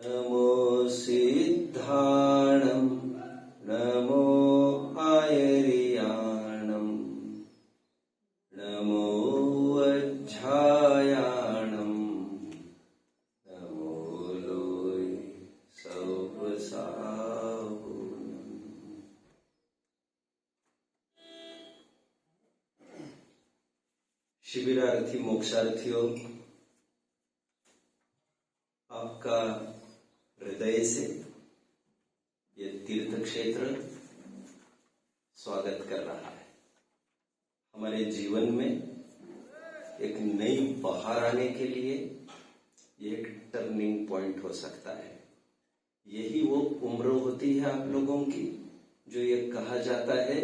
नमो सिद्धाणं नमो आयर्याणं नमो वज्झायाणं नमो लोय सौवसाहुनम्। शिबिरार्थी मोक्षार्थियों, आपका हृदय से ये तीर्थ क्षेत्र स्वागत कर रहा है। हमारे जीवन में एक नई बहार आने के लिए ये एक टर्निंग पॉइंट हो सकता है। यही वो उम्र होती है आप लोगों की जो ये कहा जाता है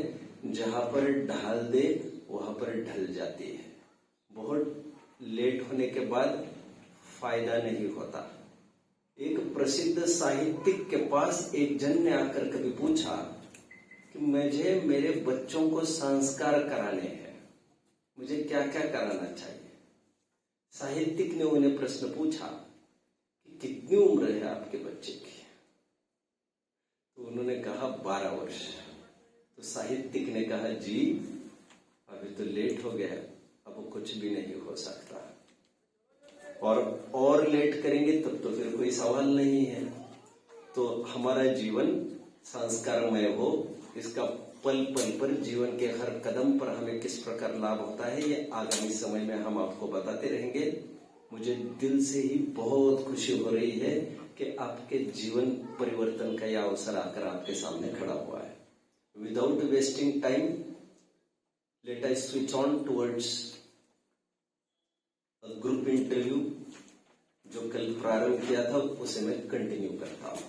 जहां पर ढाल दे वहां पर ढल जाती है। बहुत लेट होने के बाद फायदा नहीं होता। एक प्रसिद्ध साहित्यिक के पास एक जन ने आकर कभी पूछा कि मुझे मेरे बच्चों को संस्कार कराने हैं, मुझे क्या क्या कराना चाहिए। साहित्यिक ने उन्हें प्रश्न पूछा कि कितनी उम्र है आपके बच्चे की। तो उन्होंने कहा 12 वर्ष। तो साहित्यिक ने कहा जी अभी तो लेट हो गया, अब कुछ भी नहीं हो सकता, और लेट करेंगे तब तो फिर कोई सवाल नहीं है। तो हमारा जीवन संस्कारमय हो, इसका पल पल पर जीवन के हर कदम पर हमें किस प्रकार लाभ होता है ये आगामी समय में हम आपको बताते रहेंगे। मुझे दिल से ही बहुत खुशी हो रही है कि आपके जीवन परिवर्तन का यह अवसर आकर आपके सामने खड़ा हुआ है। Without wasting time, let us switch on towards group interview जो कल प्रारंभ किया था उसे मैं कंटिन्यू करता हूं।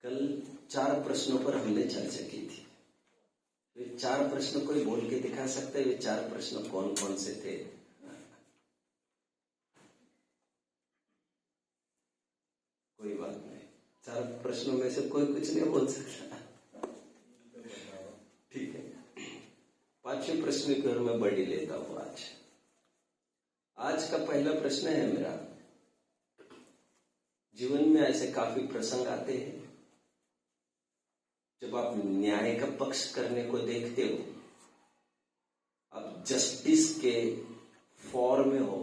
कल 4 प्रश्नों पर हमने चर्चा की थी। वे 4 प्रश्न कोई बोल के दिखा सकते हैं? वे 4 प्रश्न कौन कौन से थे? कोई बात नहीं, 4 प्रश्नों में से कोई कुछ नहीं बोल सकता। ठीक है, 5वें प्रश्न की ओर मैं बढ़ी लेता हूं। आज का पहला प्रश्न है मेरा, जीवन में ऐसे काफी प्रसंग आते हैं जब आप न्याय का पक्ष करने को देखते हो, आप जस्टिस के फॉर में हो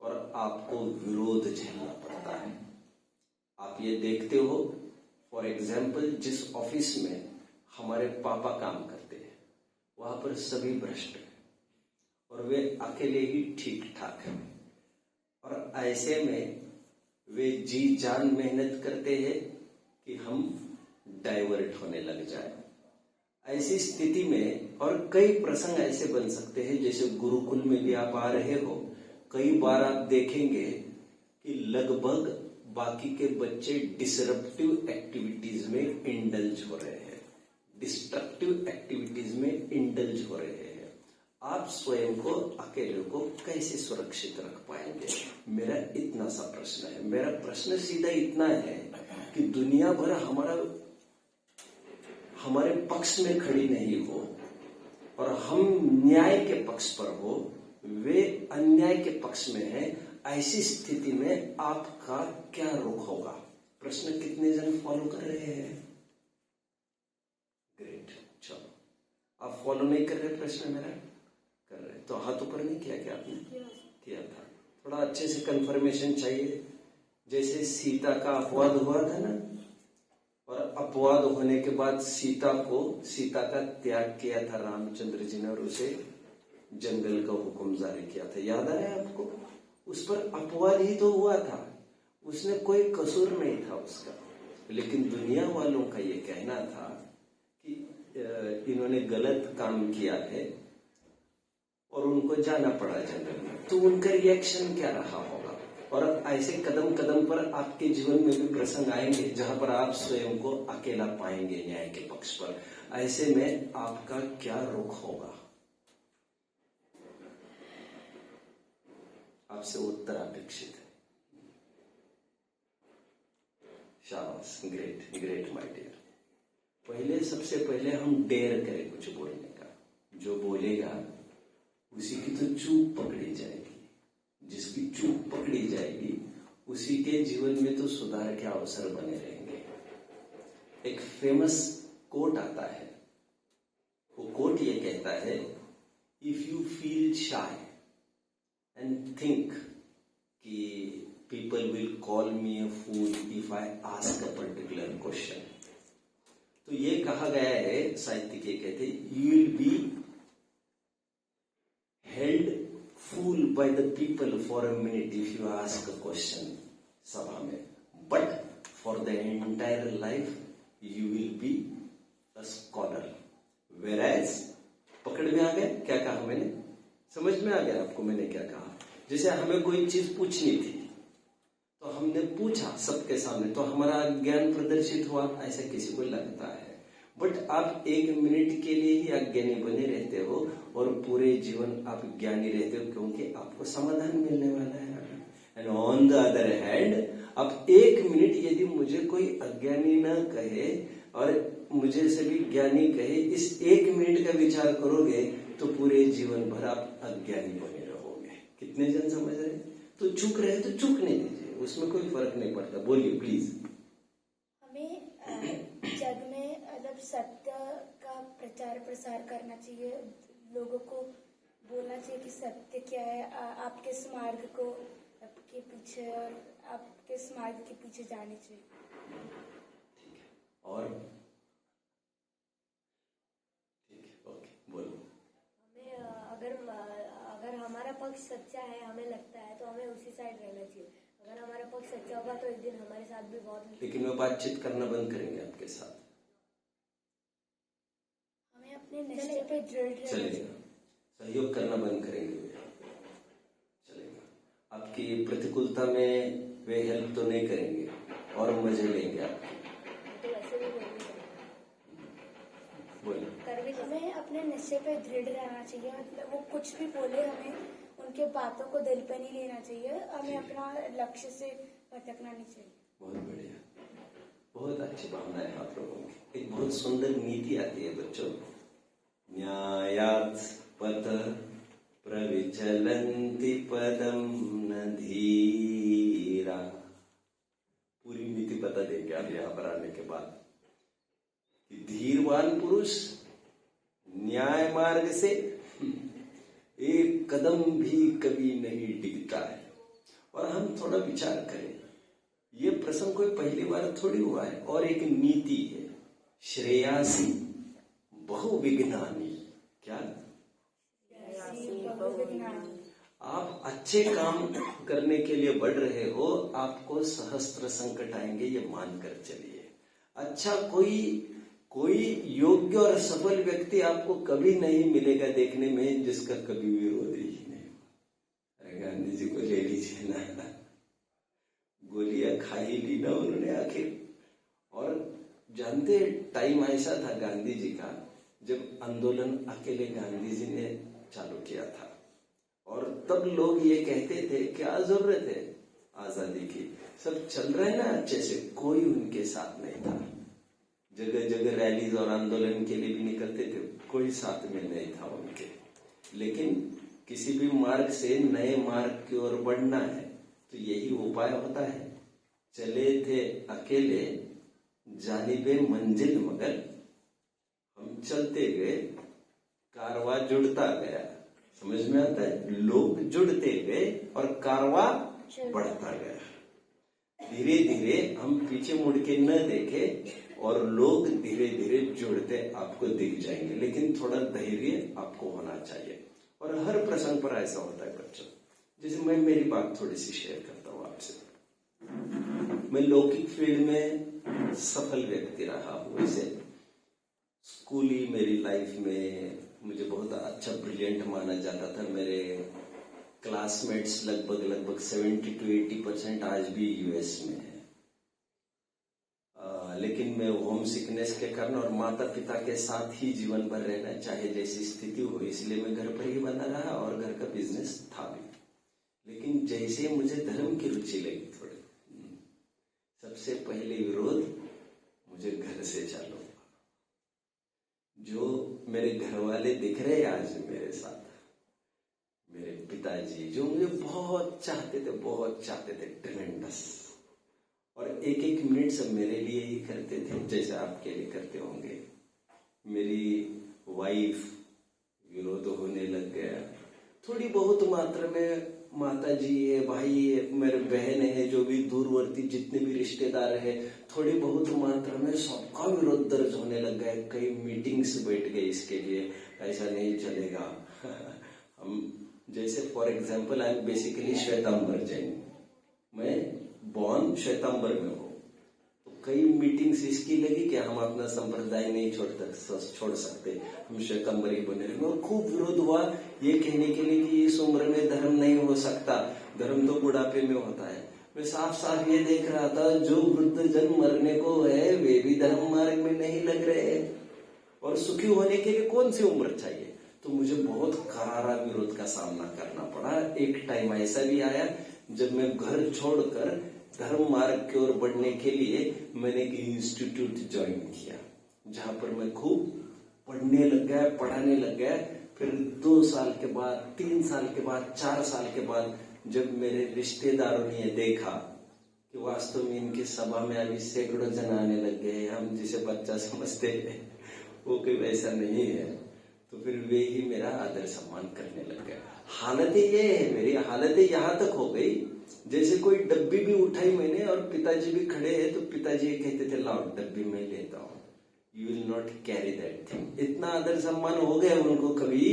और आपको विरोध झेलना पड़ता है। आप ये देखते हो, फॉर एग्जाम्पल जिस ऑफिस में हमारे पापा काम करते हैं वहां पर सभी भ्रष्ट हैं और वे अकेले ही ठीक ठाक हैं, और ऐसे में वे जी जान मेहनत करते हैं कि हम डाइवर्ट होने लग जाए। ऐसी स्थिति में और कई प्रसंग ऐसे बन सकते हैं, जैसे गुरुकुल में भी आप आ रहे हो, कई बार आप देखेंगे कि लगभग बाकी के बच्चे डिसरप्टिव एक्टिविटीज में इंडल्ज हो रहे हैं, डिस्ट्रक्टिव एक्टिविटीज में इंडल्ज हो रहे हैं। आप स्वयं को, अकेले को कैसे सुरक्षित रख पाएंगे? मेरा इतना सा प्रश्न है। मेरा प्रश्न सीधा इतना है कि दुनिया भर हमारे पक्ष में खड़ी नहीं हो और हम न्याय के पक्ष पर हो, वे अन्याय के पक्ष में है। ऐसी स्थिति में आपका क्या रुख होगा? प्रश्न कितने जन फॉलो कर रहे हैं? ग्रेट, चलो। आप फॉलो नहीं कर रहे प्रश्न मेरा? कर रहे तो हाथ ऊपर नहीं किया क्या आपने? किया था। थोड़ा अच्छे से कंफर्मेशन चाहिए। जैसे सीता का अपवाद हुआ था ना, और अपवाद होने के बाद सीता का त्याग किया था रामचंद्र जी ने और उसे जंगल का हुक्म जारी किया था। याद आ रहा है आपको? उस पर अपवाद ही तो हुआ था, उसने कोई कसूर नहीं था उसका। लेकिन दुनिया वालों का ये कहना था कि इन्होंने गलत काम किया है और उनको जाना पड़ा जंगल में। तो उनका रिएक्शन क्या रहा होगा? और ऐसे कदम कदम पर आपके जीवन में भी प्रसंग आएंगे जहां पर आप स्वयं को अकेला पाएंगे न्याय के पक्ष पर। ऐसे में आपका क्या रुख होगा? आपसे उत्तर अपेक्षित है। शाबाश, ग्रेट ग्रेट माय डियर। सबसे पहले हम डेयर करें कुछ बोलने का। जो बोलेगा उसी की तो चूप पकड़ी जाएगी, जिसकी चूप पकड़ी जाएगी उसी के जीवन में तो सुधार के अवसर बने रहेंगे। एक फेमस कोट आता है, वो कोट ये कहता है, if you feel shy and think कि people will call me a fool if I ask a particular question, तो ये कहा गया है, साहित्यिक कहते you will be held fool by the people for a minute if you ask a question सभा में, but for the entire life you will be a scholar. वेराज पकड़ में आ गया क्या कहा मैंने, समझ में आ गया आपको मैंने क्या कहा। जैसे हमें कोई चीज पूछनी थी तो हमने पूछा सबके सामने, तो हमारा ज्ञान प्रदर्शित हुआ, ऐसा किसी को लगता है। बट आप 1 मिनट के लिए ही अज्ञानी बने रहते हो और पूरे जीवन आप ज्ञानी रहते हो, क्योंकि आपको समाधान मिलने वाला है। And on the other hand, अब 1 मिनट यदि मुझे कोई अज्ञानी न कहे और मुझे से भी ज्ञानी कहे, इस 1 मिनट का विचार करोगे तो पूरे जीवन भर आप अज्ञानी बने रहोगे। कितने जन समझ रहे? तो चूक रहे तो चूकने दीजिए, उसमें कोई फर्क नहीं पड़ता। बोलिए प्लीज। हमें जग में मतलब सत्य का प्रचार प्रसार करना चाहिए, लोगों को बोलना चाहिए कि सत्य क्या है, आप किस मार्ग को के पीछे और आप किस मार्ग के पीछे जाने चाहिए। ठीक है, और ठीक है, ओके बोलो। हमें अगर हमारा पक्ष सच्चा है, हमें लगता है, तो हमें उसी साइड रहना चाहिए। अगर हमारा पक्ष सच्चा होगा तो एक दिन हमारे साथ भी बहुत, लेकिन वो बातचीत करना बंद करेंगे आपके साथ। हमें अपने निश्चय पे दृढ़ रहना चाहिए, सहयोग करना बंद करेंगे, चलेगा। आपकी प्रतिकूलता में वे हेल्प तो नहीं करेंगे और मजे लेंगे आपके, तो वैसे भी बोलिए। हमें अपने निश्चय पे दृढ़ रहना चाहिए, मतलब वो कुछ भी बोले हमें उनके बातों को दिल पे नहीं लेना चाहिए, हमें अपना लक्ष्य से भटकना नहीं चाहिए। बहुत बढ़िया, बहुत अच्छी भावना है आप लोगों की। एक बहुत सुंदर नीति आती है बच्चों, न्यायात् पथ प्रविचलन्ति पदम न धीरा। पूरी नीति बता देंगे आप यहाँ पर आने के बाद कि धीरवान पुरुष न्याय मार्ग से एक कदम भी कभी नहीं डिगता है। और हम थोड़ा विचार करें, ये प्रसंग कोई पहली बार थोड़ी हुआ है, और एक नीति है, श्रेयासी बहुविघ्नानि। क्या? आप अच्छे काम करने के लिए बढ़ रहे हो, आपको सहस्त्र संकट आएंगे, ये मानकर चलिए। अच्छा, कोई योग्य और सफल व्यक्ति आपको कभी नहीं मिलेगा देखने में जिसका कभी विरोध ही नहीं। अरे गांधी जी को ले लीजिए ना, गोलियां खा ही ली ना उन्होंने आखिर। और जानते टाइम ऐसा था गांधी जी का, जब आंदोलन अकेले गांधी जी ने चालू किया था, और तब लोग ये कहते थे क्या जरूरत है आजादी की, सब चल रहे ना अच्छे से, कोई उनके साथ नहीं था। जगह जगह रैलीज और आंदोलन के लिए भी निकलते थे, कोई साथ में नहीं था उनके। लेकिन किसी भी मार्ग से नए मार्ग की ओर बढ़ना है तो यही उपाय होता है। चले थे अकेले जानिबे मंजिल मगर, हम चलते गए कारवा जुड़ता गया। समझ में आता है? लोग जुड़ते गए और कारवा बढ़ता गया। धीरे धीरे हम पीछे मुड़ के न देखे और लोग धीरे धीरे जुड़ते आपको दिख जाएंगे, लेकिन थोड़ा धैर्य आपको होना चाहिए। और हर प्रसंग पर ऐसा होता है बच्चों। जैसे मैं मेरी बात थोड़ी सी शेयर करता हूँ आपसे। मैं लौकिक फील्ड में सफल व्यक्ति रहा हूँ। वैसे स्कूली मेरी लाइफ में मुझे बहुत अच्छा ब्रिलियंट माना जाता था। मेरे क्लासमेट्स लगभग 70 to 80% आज भी यूएस में है। लेकिन मैं होम सिकनेस के कारण और माता पिता के साथ ही जीवन भर रहना चाहे जैसी स्थिति हो, इसलिए मैं घर पर ही बना रहा और घर का बिजनेस था भी। लेकिन जैसे मुझे धर्म की रुचि लगी थोड़ी, सबसे पहले विरोध मुझे घर से चालू हुआ। जो मेरे घर वाले दिख रहे आज मेरे साथ, मेरे पिता पिताजी जो मुझे बहुत चाहते थे ट्रेमेंडस, और एक एक मिनट सब मेरे लिए ही करते थे जैसे आपके लिए करते होंगे। मेरी वाइफ विरोध होने लग गया, थोड़ी बहुत मात्रा में माता जी है, भाई है, मेरे बहन है, जो भी दूरवर्ती जितने भी रिश्तेदार है, थोड़ी बहुत मात्रा में सबका विरोध दर्ज होने लग गया। कई मीटिंग्स बैठ गए इसके लिए, ऐसा नहीं चलेगा। हम जैसे for example I am basically Shwetambar Jain, मैं बॉर्न श्वेतांबर में हूँ, तो कई मीटिंग्स इसकी लगी कि हम अपना संप्रदाय नहीं छोड़ सकते, हम श्वेतांबर ही बने रहेंगे। और खूब विरोध हुआ ये कहने के लिए कि इस उम्र में धर्म नहीं हो सकता, धर्म तो बुढ़ापे में होता है। मैं साफ साफ ये देख रहा था जो वृद्ध जन मरने को है वे भी धर्म मार्ग में नहीं लग रहे, और सुखी होने के लिए कौन सी उम्र चाहिए। तो मुझे बहुत करारा विरोध का सामना करना पड़ा। एक टाइम ऐसा भी आया जब मैं घर छोड़कर धर्म मार्ग की ओर बढ़ने के लिए मैंने एक इंस्टीट्यूट ज्वाइन किया, जहां पर मैं खूब पढ़ने लग गया, पढ़ाने लग गया। फिर 2 साल के बाद, 3 साल के बाद, 4 साल के बाद जब मेरे रिश्तेदारों ने ये देखा कि वास्तव में इनकी सभा में अभी सैकड़ों जन आने लग गए, हम जिसे बच्चा समझते हैं वो कोई वैसा नहीं है, तो फिर वे ही मेरा आदर सम्मान करने लग गए। हालतें ये है, मेरी हालतें यहाँ तक हो गई जैसे कोई डब्बी भी उठाई मैंने और पिताजी भी खड़े हैं, तो पिताजी कहते थे लाओ डब्बी मैं लेता हूँ, you will not carry that thing. इतना आदर सम्मान हो गया उनको कभी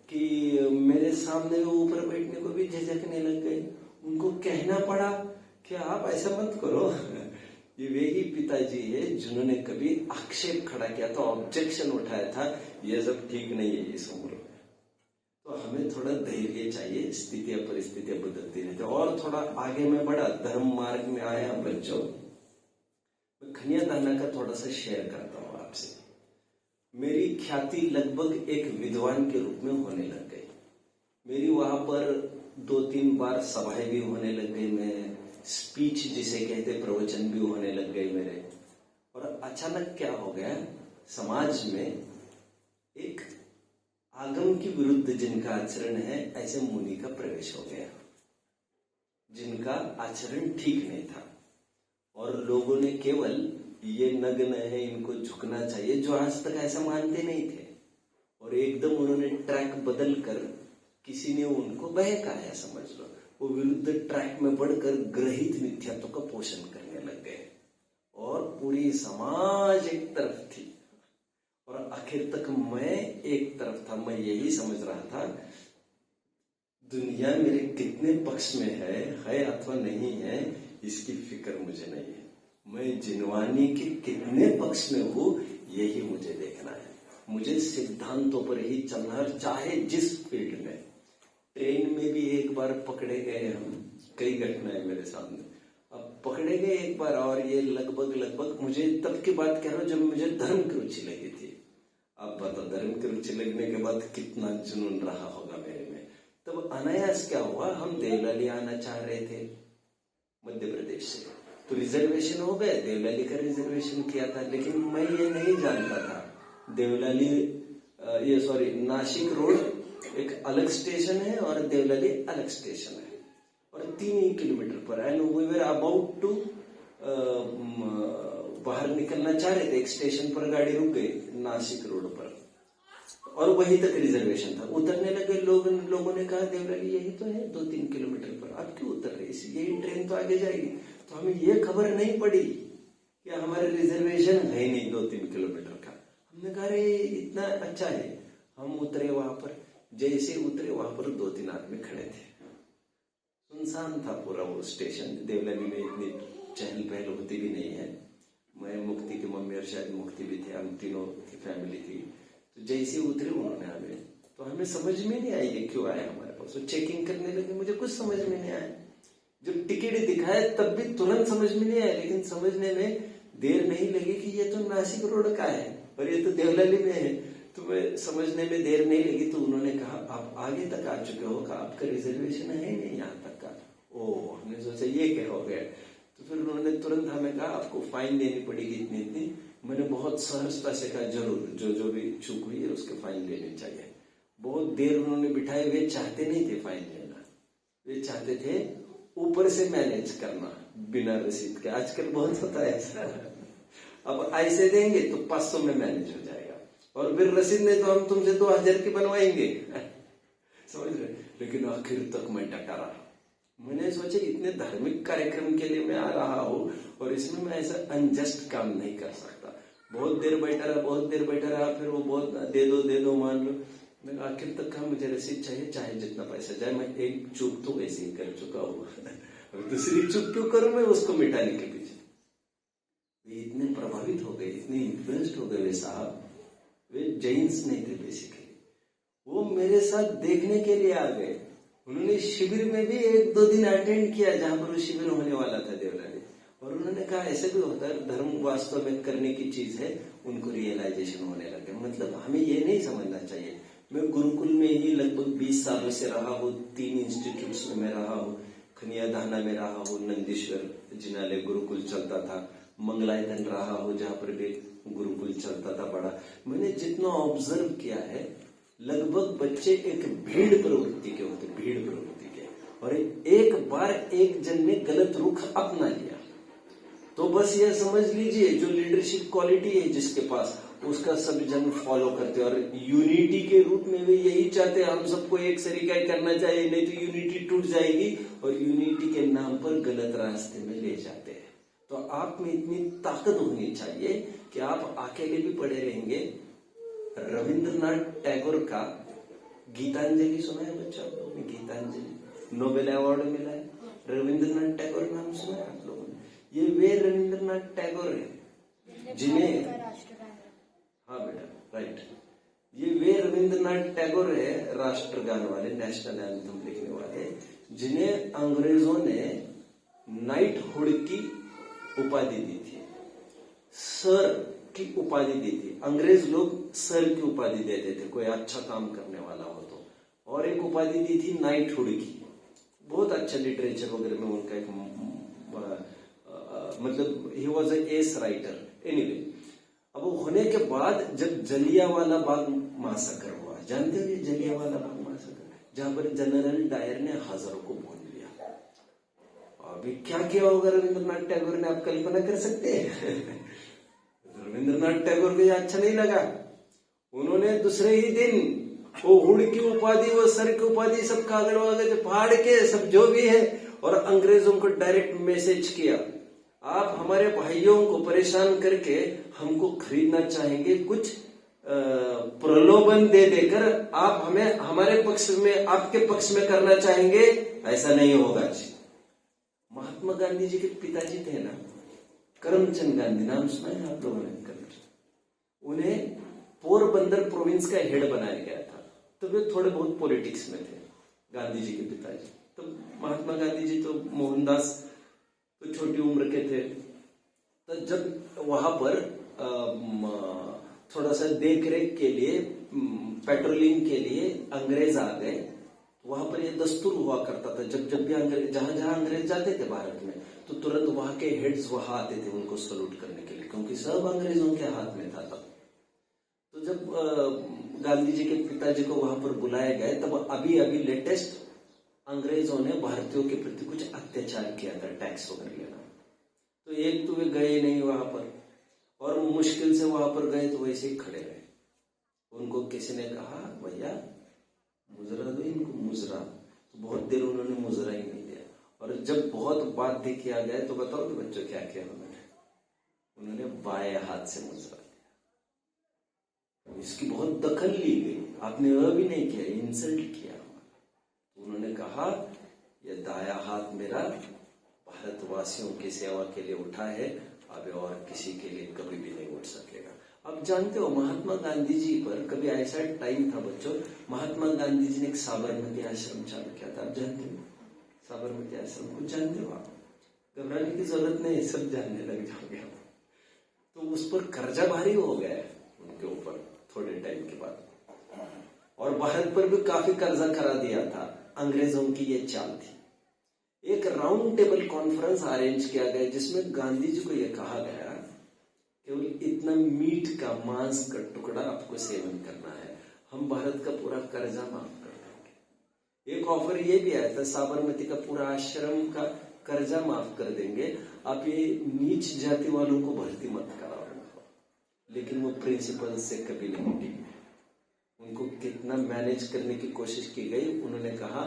कि मेरे सामने वो ऊपर बैठने को भी झिझकने लग गए। उनको कहना पड़ा कि आप ऐसा मत करो। ये वे ही पिताजी है जिन्होंने कभी आक्षेप खड़ा किया था, ऑब्जेक्शन उठाया था, ये सब ठीक नहीं है इस उम्र। तो हमें थोड़ा धैर्य चाहिए, स्थितियां परिस्थितियां बदलती रहती है। और थोड़ा आगे में बढ़ा, धर्म मार्ग में आया बच्चों, मैं खनिया दाना का थोड़ा सा शेयर करता हूँ आपसे। मेरी ख्याति लगभग एक विद्वान के रूप में होने लग गई। मेरी वहां पर 2-3 बार सभाएं भी होने लग गई, मैं स्पीच जिसे कहते प्रवचन भी होने लग गए मेरे। और अचानक क्या हो गया, समाज में एक आगम के विरुद्ध जिनका आचरण है ऐसे मुनि का प्रवेश हो गया, जिनका आचरण ठीक नहीं था। और लोगों ने केवल ये नग्न है इनको झुकना चाहिए, जो आज तक ऐसा मानते नहीं थे, और एकदम उन्होंने ट्रैक बदल कर किसी ने उनको बहकाया, समझ लो, वो विरुद्ध ट्रैक में बढ़कर ग्रहित मिथ्यात्व का पोषण करने लग गए। और पूरी समाज एक तरफ थी और आखिर तक मैं एक तरफ था। मैं यही समझ रहा था दुनिया मेरे कितने पक्ष में है अथवा नहीं है, इसकी फिक्र मुझे नहीं है। मैं जिनवानी के कितने पक्ष में हूं यही मुझे देखना है। मुझे सिद्धांतों पर ही चलना है, चाहे जिस फील्ड में। ट्रेन में भी एक बार पकड़े गए हम, कई घटनाएं मेरे सामने। अब पकड़े गए एक बार, और ये लगभग मुझे तब की बात कह रहा हूं जब मुझे धर्म की रुचि लगी थी। अब बताओ धर्म की रुचि लगने के बाद कितना जुनून रहा होगा मेरे में। तब अनायास क्या हुआ, हम देवलाली आना चाह रहे थे मध्य प्रदेश से, तो रिजर्वेशन हो गए, देवलाली का रिजर्वेशन किया था। लेकिन मैं ये नहीं जानता था देवलाली नासिक रोड एक अलग स्टेशन है और देवलाली अलग स्टेशन है, और 3 ही किलोमीटर पर। And we were about to बाहर निकलना चाह रहे थे, एक स्टेशन पर गाड़ी रुक गई नासिक रोड पर, और वहीं तक रिजर्वेशन था। उतरने लगे लोगों ने कहा देवलाली यही तो है 2-3 किलोमीटर पर, आप क्यों उतर रहे, यही ट्रेन तो आगे जाएगी। तो हमें ये खबर नहीं पड़ी कि हमारे रिजर्वेशन है नहीं 2-3 किलोमीटर का। हमने कहा अरे इतना अच्छा है। हम उतरे वहां पर, जैसे उतरे वहां पर 2-3 आदमी खड़े थे, सुनसान था पूरा वो स्टेशन। देवलाली में इतनी चहल पहल होती भी नहीं है। मैं, मुक्ति की मम्मी और शायद मुक्ति भी थे, हम तीनों की फैमिली थी। तो जैसे उतरे उन्होंने हमें, तो हमें समझ में नहीं आई ये क्यों आया हमारे पास। वो चेकिंग करने लगे, मुझे कुछ समझ में नहीं आया। जब टिकट दिखाया तब भी तुरंत समझ में नहीं आया, लेकिन समझने में देर नहीं लगी कि ये तो नासिक रोड का है और ये तो देवलाली में है। तो मैं समझने में देर नहीं लगी, तो उन्होंने कहा आप आगे तक आ चुके हो, आपका रिजर्वेशन है नहीं यहाँ तक का। ओ, हमने सोचा ये क्या हो गया। तो फिर उन्होंने तुरंत हमें कहा आपको फाइन देनी पड़ेगी इतनी। मैंने बहुत सहजता से कहा जरूर, जो भी चूक हुई है उसके फाइन लेनी चाहिए। बहुत देर उन्होंने बिठाए। वे चाहते नहीं थे फाइन लेना, वे चाहते थे ऊपर से मैनेज करना बिना रसीद के। आजकल बहुत होता है ऐसा। अब ऐसे देंगे तो 500 में मैनेज हो जाएगा, और फिर रसीद नहीं तो हम तुमसे 2000 की बनवाएंगे। समझ रहे? लेकिन आखिर तक मैं डटा रहा। मैंने सोचा इतने धार्मिक कार्यक्रम के लिए मैं आ रहा हूँ और इसमें मैं ऐसा अनजस्ट काम नहीं कर सकता। बहुत देर बैठा रहा, फिर वो बहुत दे दो मान लो। मैं आखिर तक कहा मुझे रसीद चाहिए, चाहे जितना पैसा जाए। मैं एक चूक तो ऐसे ही कर चुका हूँ, अब दूसरी चूक क्यों करूं मैं उसको मिटाने के पीछे। वे इतने प्रभावित हो गए, इतने इन्फ्लुएंस्ड हो गए वे साहब। वे जैन्स नहीं थे बेसिकली, वो मेरे साथ देखने के लिए आ गए। उन्होंने शिविर में भी 1-2 दिन अटेंड किया जहां पर वो शिविर होने वाला था देवरानी, और उन्होंने कहा ऐसे भी होता है, धर्म वास्तव में करने की चीज है। उनको रियलाइजेशन होने लगे। मतलब हमें ये नहीं समझना चाहिए। मैं गुरुकुल में ही लगभग 20 सालों से रहा हूँ, 3 इंस्टीट्यूट्स में मैं रहा हूँ। खनियादाना में रहा हूँ, नंदीश्वर जिनालय गुरुकुल चलता था। मंगलायतन रहा हूँ जहां पर भी गुरुकुल चलता था बड़ा। मैंने जितना ऑब्जर्व किया है, लगभग बच्चे एक भीड़ प्रवृत्ति के होते, भीड़ प्रवृत्ति के। और एक बार एक जन ने गलत रुख अपना लिया तो बस ये समझ लीजिए जो लीडरशिप क्वालिटी है जिसके पास, उसका सभी जन फॉलो करते हैं। और यूनिटी के रूप में वे यही चाहते हैं, हम सबको एक सरीका करना चाहिए, नहीं तो यूनिटी टूट जाएगी, और यूनिटी के नाम पर गलत रास्ते में ले जाते हैं। तो आप में इतनी ताकत होनी चाहिए कि आप अकेले भी पड़े रहेंगे। रविंद्रनाथ टैगोर का गीतांजलि सुना है बच्चा आप लोगों ने? गीतांजलि नोबेल अवार्ड मिला है। रविंद्रनाथ टैगोर नाम सुना है आप लोगों ने? ये वे रविंद्रनाथ टैगोर है जिन्हें, हाँ बेटा राइट, ये वे रविंद्रनाथ टैगोर है राष्ट्रगान वाले, नेशनल एंथम लिखने वाले, जिन्हें अंग्रेजों ने नाइटहुड की उपाधि दी थी, सर की उपाधि दी थी। अंग्रेज लोग सर की उपाधि देते थे कोई अच्छा काम करने वाला हो तो, और एक उपाधि दी थी नाइटहुड की। बहुत अच्छा लिटरेचर वगैरह में उनका एक मतलब he was A S writer. Anyway, अब होने के बाद जब जलियांवाला बाग मासकर हुआ, जानते हो ये जलियांवाला बाग मासकर, जहां पर जनरल डायर ने हजारों को भून लिया। अभी क्या किया होगा रविंद्रनाथ टैगोर ने, आप कल्पना कर सकते हैं? रविंद्रनाथ टैगोर को यह अच्छा नहीं लगा। उन्होंने दूसरे ही दिन वो हुड की उपाधि, वो सर की उपाधि, सब कागज वागज फाड़ के सब जो भी है, और अंग्रेजों को डायरेक्ट मैसेज किया, आप हमारे भाइयों को परेशान करके हमको खरीदना चाहेंगे, कुछ प्रलोभन दे देकर आप हमें हमारे पक्ष में, आपके पक्ष में करना चाहेंगे, ऐसा नहीं होगा जी। महात्मा गांधी जी के पिताजी थे ना, करमचंद गांधी, नाम सुना है आप लोगों ने? उन्हें पोरबंदर प्रोविंस का हेड बनाया गया था, तो वे थोड़े बहुत पॉलिटिक्स में थे गांधी जी के पिताजी। तो महात्मा गांधी जी तो मोहनदास तो छोटी उम्र के थे। तो जब वहां पर थोड़ा सा देख रेख के लिए, पेट्रोलिंग के लिए अंग्रेज आ गए, वहां पर यह दस्तूर हुआ करता था, जब भी अंग्रेज, जहां जहां अंग्रेज जाते थे भारत में, तो तुरंत वहां के हेड्स वहां आते थे उनको सल्यूट करने के लिए, क्योंकि सब अंग्रेजों के हाथ में था तब। तो जब गांधी जी के पिताजी को वहां पर बुलाए गए, तब अभी अभी लेटेस्ट अंग्रेजों ने भारतीयों के प्रति कुछ अत्याचार किया था, टैक्स वगैरह लेना। तो एक तो वे गए नहीं वहां पर, और मुश्किल से वहां पर गए तो वैसे ही खड़े रहे। उनको किसी ने कहा भैया मुजरा दो इनको, मुजरा। तो बहुत देर उन्होंने मुजरा ही नहीं दिया, और जब बहुत बाध्य किया गया तो बताओ कि बच्चों क्या किया उन्होंने बाएं हाथ से मुजरा दिया। इसकी बहुत दखल ली गई, आपने वह भी नहीं किया, इंसल्ट किया। तो उन्होंने कहा यह दाया हाथ मेरा भारतवासियों की सेवा के लिए उठा है, अब और किसी के लिए कभी भी नहीं उठ सकेगा। अब जानते हो महात्मा गांधी जी पर कभी ऐसा टाइम था बच्चों, महात्मा गांधी जी ने एक साबरमती आश्रम चालू किया था, आप जानते हो? साबरमती आश्रम कुछ जानते हो आप? घबराने की जरूरत नहीं, सब जानने लग जाओगे आप। तो उस पर कर्जा भारी हो गया है उनके ऊपर थोड़े टाइम के बाद, और भारत पर भी काफी कर्जा करा दिया था। अंग्रेजों की ये चाल थी। एक राउंड टेबल कॉन्फ्रेंस अरेंज किया गया जिसमें गांधी जी को यह कहा गया केवल इतना मीट का, मांस का टुकड़ा आपको सेवन करना है, हम भारत का पूरा कर्जा माफ कर देंगे। एक ऑफर ये भी आया था, साबरमती का पूरा आश्रम का कर्जा माफ कर देंगे, आप ये नीच जाति वालों को भर्ती मत कराओ। लेकिन वो प्रिंसिपल से कभी नहीं टिके। उनको कितना मैनेज करने की कोशिश की गई, उन्होंने कहा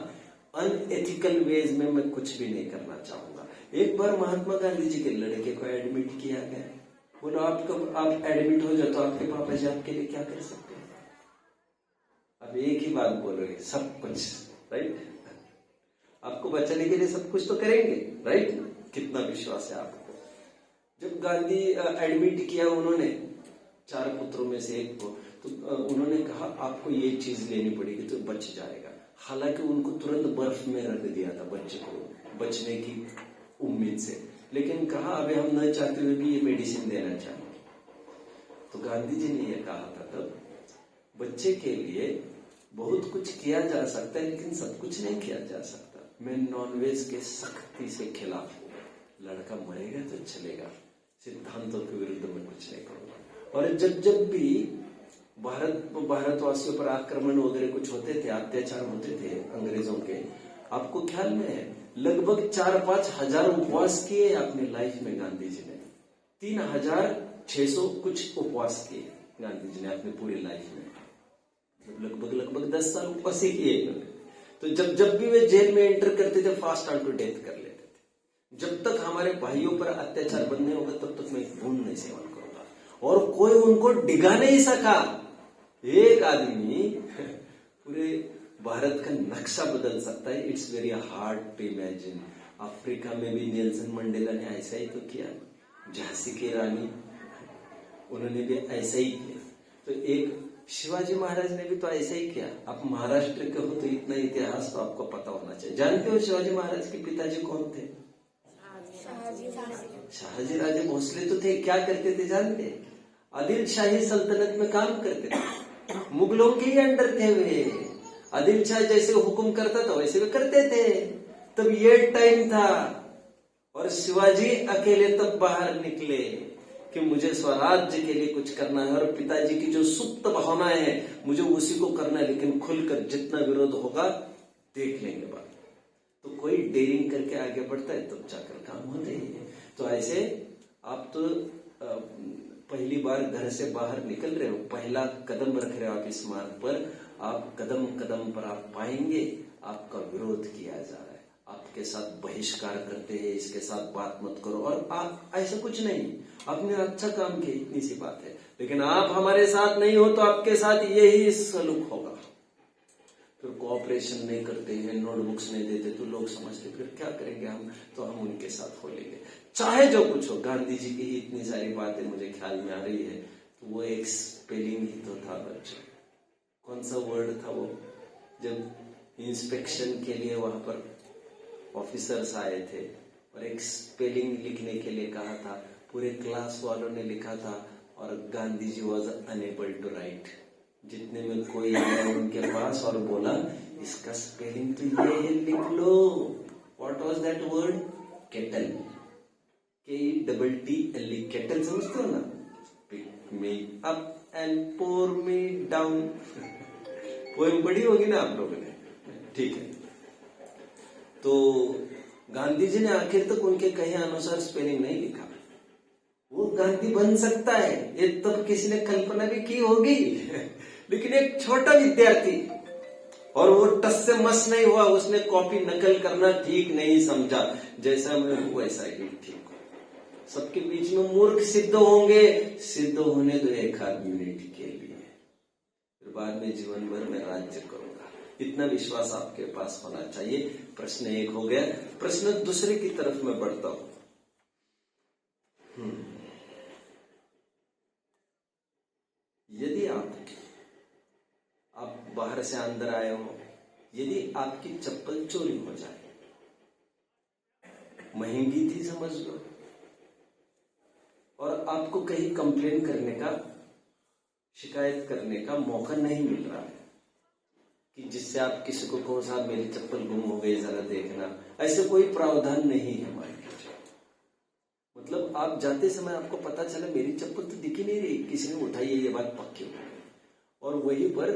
अनएथिकल वेज में मैं कुछ भी नहीं करना चाहूंगा। एक बार महात्मा गांधी जी के लड़के को एडमिट किया गया, बोलो आप एडमिट हो जाओ तो आपके पापा जी आपके लिए क्या कर सकते हैं? अब एक ही बात बोलोगे, सब कुछ, राइट? आपको बचाने के लिए सब कुछ तो करेंगे, राइट? कितना विश्वास है आपको। जब गांधी एडमिट किया उन्होंने 4 पुत्रों में से एक को, तो उन्होंने कहा आपको ये चीज लेनी पड़ेगी तो बच जाएगा। हालांकि उनको तुरंत बर्फ में रख दिया था बच्चे को बचने की उम्मीद से, लेकिन कहा अभी हम न चाहते हुए भी ये मेडिसिन देना चाहेंगे। तो गांधी जी ने यह कहा था तब, बच्चे के लिए बहुत कुछ किया जा सकता है लेकिन सब कुछ नहीं किया जा सकता। मैं नॉनवेज के सख्ती से खिलाफ हूँ, लड़का मरेगा तो चलेगा, सिद्धांतों के विरुद्ध में कुछ नहीं करूंगा। और जब भी भारतवासियों पर आक्रमण वगैरह कुछ होते थे, अत्याचार होते थे अंग्रेजों के, आपको ख्याल में है लगभग 4-5 हजार उपवास किए अपने लाइफ में गांधी जी ने। 3600 कुछ उपवास किए गांधी जी ने अपनी पूरी लाइफ में, लगभग 10 साल उपवास ही किए। तो जब भी वे जेल में एंटर करते थे फास्ट ऑन टू डेथ कर लेते थे। जब तक हमारे भाइयों पर अत्याचार बंद नहीं होगा तब तक मैं खून नहीं सेवन करूंगा। और कोई उनको डिगा नहीं सका। एक आदमी पूरे भारत का नक्शा बदल सकता है। It's very hard to imagine. Africa में भी नेल्सन मंडेला ने ऐसा ही तो किया, झांसी की रानी उन्होंने भी ऐसा ही किया। तो एक शिवाजी महाराज ने भी तो ऐसा ही किया। आप महाराष्ट्र के हो तो इतना इतिहास तो आपको पता होना चाहिए। जानते हो शिवाजी महाराज के पिताजी कौन थे? शाहजी राजे भोसले तो थे। क्या करते थे जानते? आदिल शाही सल्तनत में काम करते थे, मुगलों के ही अंडर थे वे। आदिल शाह जैसे हुक्म करता था वैसे वे करते थे। तब ये टाइम था और शिवाजी अकेले तब बाहर निकले कि मुझे स्वराज्य के लिए कुछ करना है और पिताजी की जो सुप्त भावनाएं है मुझे उसी को करना है, लेकिन खुलकर जितना विरोध होगा देख लेंगे बात। तो कोई डेयरिंग करके आगे बढ़ता है तब जाकर काम होते हैं। तो ऐसे आप तो पहली बार घर से बाहर निकल रहे हो, पहला कदम रख रहे हो आप इस मार्ग पर, आप कदम कदम पर आप पाएंगे आपका विरोध किया जा रहा है, आपके साथ बहिष्कार करते हैं, इसके साथ बात मत करो। और आप ऐसा कुछ नहीं, आपने अच्छा काम किया, इतनी सी बात है। लेकिन आप हमारे साथ नहीं हो तो आपके साथ यही सलूक होगा। फिर कोऑपरेशन नहीं करते हैं, नोटबुक्स नहीं देते तो लोग समझते फिर क्या करेंगे हम, तो हम उनके साथ हो लेंगे चाहे जो कुछ हो। गांधी जी की ही इतनी सारी बातें मुझे ख्याल में आ रही है, तो वो एक स्पेलिंग ही तो था बच्चे। कौन सा वर्ड था वो? जब इंस्पेक्शन के लिए वहां पर ऑफिसर्स आए थे और एक स्पेलिंग लिखने के लिए कहा था, पूरे क्लास वालों ने लिखा था और Gandhi ji was unable to right. जितने में कोई आया उनके पास और बोला इसका स्पेलिंग तो ये है, लिख लो। What was that word? Kettle, KETTL, kettle समझते हो ना? Pick me up and pour me down. Poem पढ़ी होगी ना आप लोगों ने, ठीक है। तो गांधी जी ने आखिर तक उनके कहे अनुसार स्पेलिंग नहीं लिखा। वो गांधी बन सकता है ये तब किसी ने कल्पना भी की होगी, लेकिन एक छोटा विद्यार्थी और वो टस से मस नहीं हुआ, उसने कॉपी नकल करना ठीक नहीं समझा, जैसा मैं हूं वैसा ही ठीक हो। सबके बीच में मूर्ख सिद्ध होंगे, सिद्ध होने दो एक आध मिनट के लिए, फिर बाद में जीवन भर में राज्य करूंगा। इतना विश्वास आपके पास होना चाहिए। प्रश्न एक हो गया। प्रश्न दूसरे की तरफ मैं बढ़ता हूं। यदि आप बाहर से अंदर आए हो, यदि आपकी चप्पल चोरी हो जाए, महंगी थी समझ लो, और आपको कहीं कंप्लेन करने का, शिकायत करने का मौका नहीं मिल रहा है कि जिससे आप किसी को कहो साहब मेरी चप्पल गुम हो गई जरा देखना, ऐसे कोई प्रावधान नहीं है हमारे पास। मतलब आप जाते समय आपको पता चला मेरी चप्पल तो दिखी नहीं रही, किसी ने उठाई है, ये बात पक्की हो गई, और वहीं पर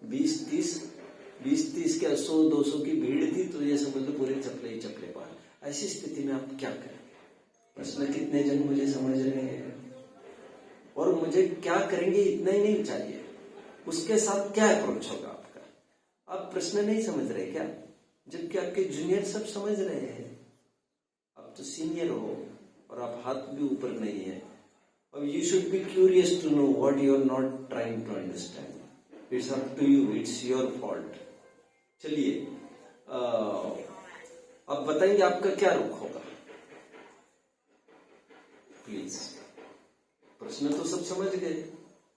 20-30 क्या 100-200 की भीड़ थी तो ये समझ लो पूरे चप्पले ही चप्पले पार। ऐसी स्थिति में आप क्या करें? प्रश्न कितने जन मुझे समझ रहे हैं और मुझे क्या करेंगे इतना ही नहीं चाहिए, उसके साथ क्या अप्रोच होगा आपका? आप प्रश्न नहीं समझ रहे क्या? जबकि आपके जूनियर सब समझ रहे हैं। आप तो सीनियर हो और आप हाथ भी ऊपर नहीं है। अब you should be curious to know what you are not trying to understand. It's up to you, it's your fault. चलिए अब बताइए आपका क्या रुख होगा प्लीज। प्रश्न तो सब समझ गए,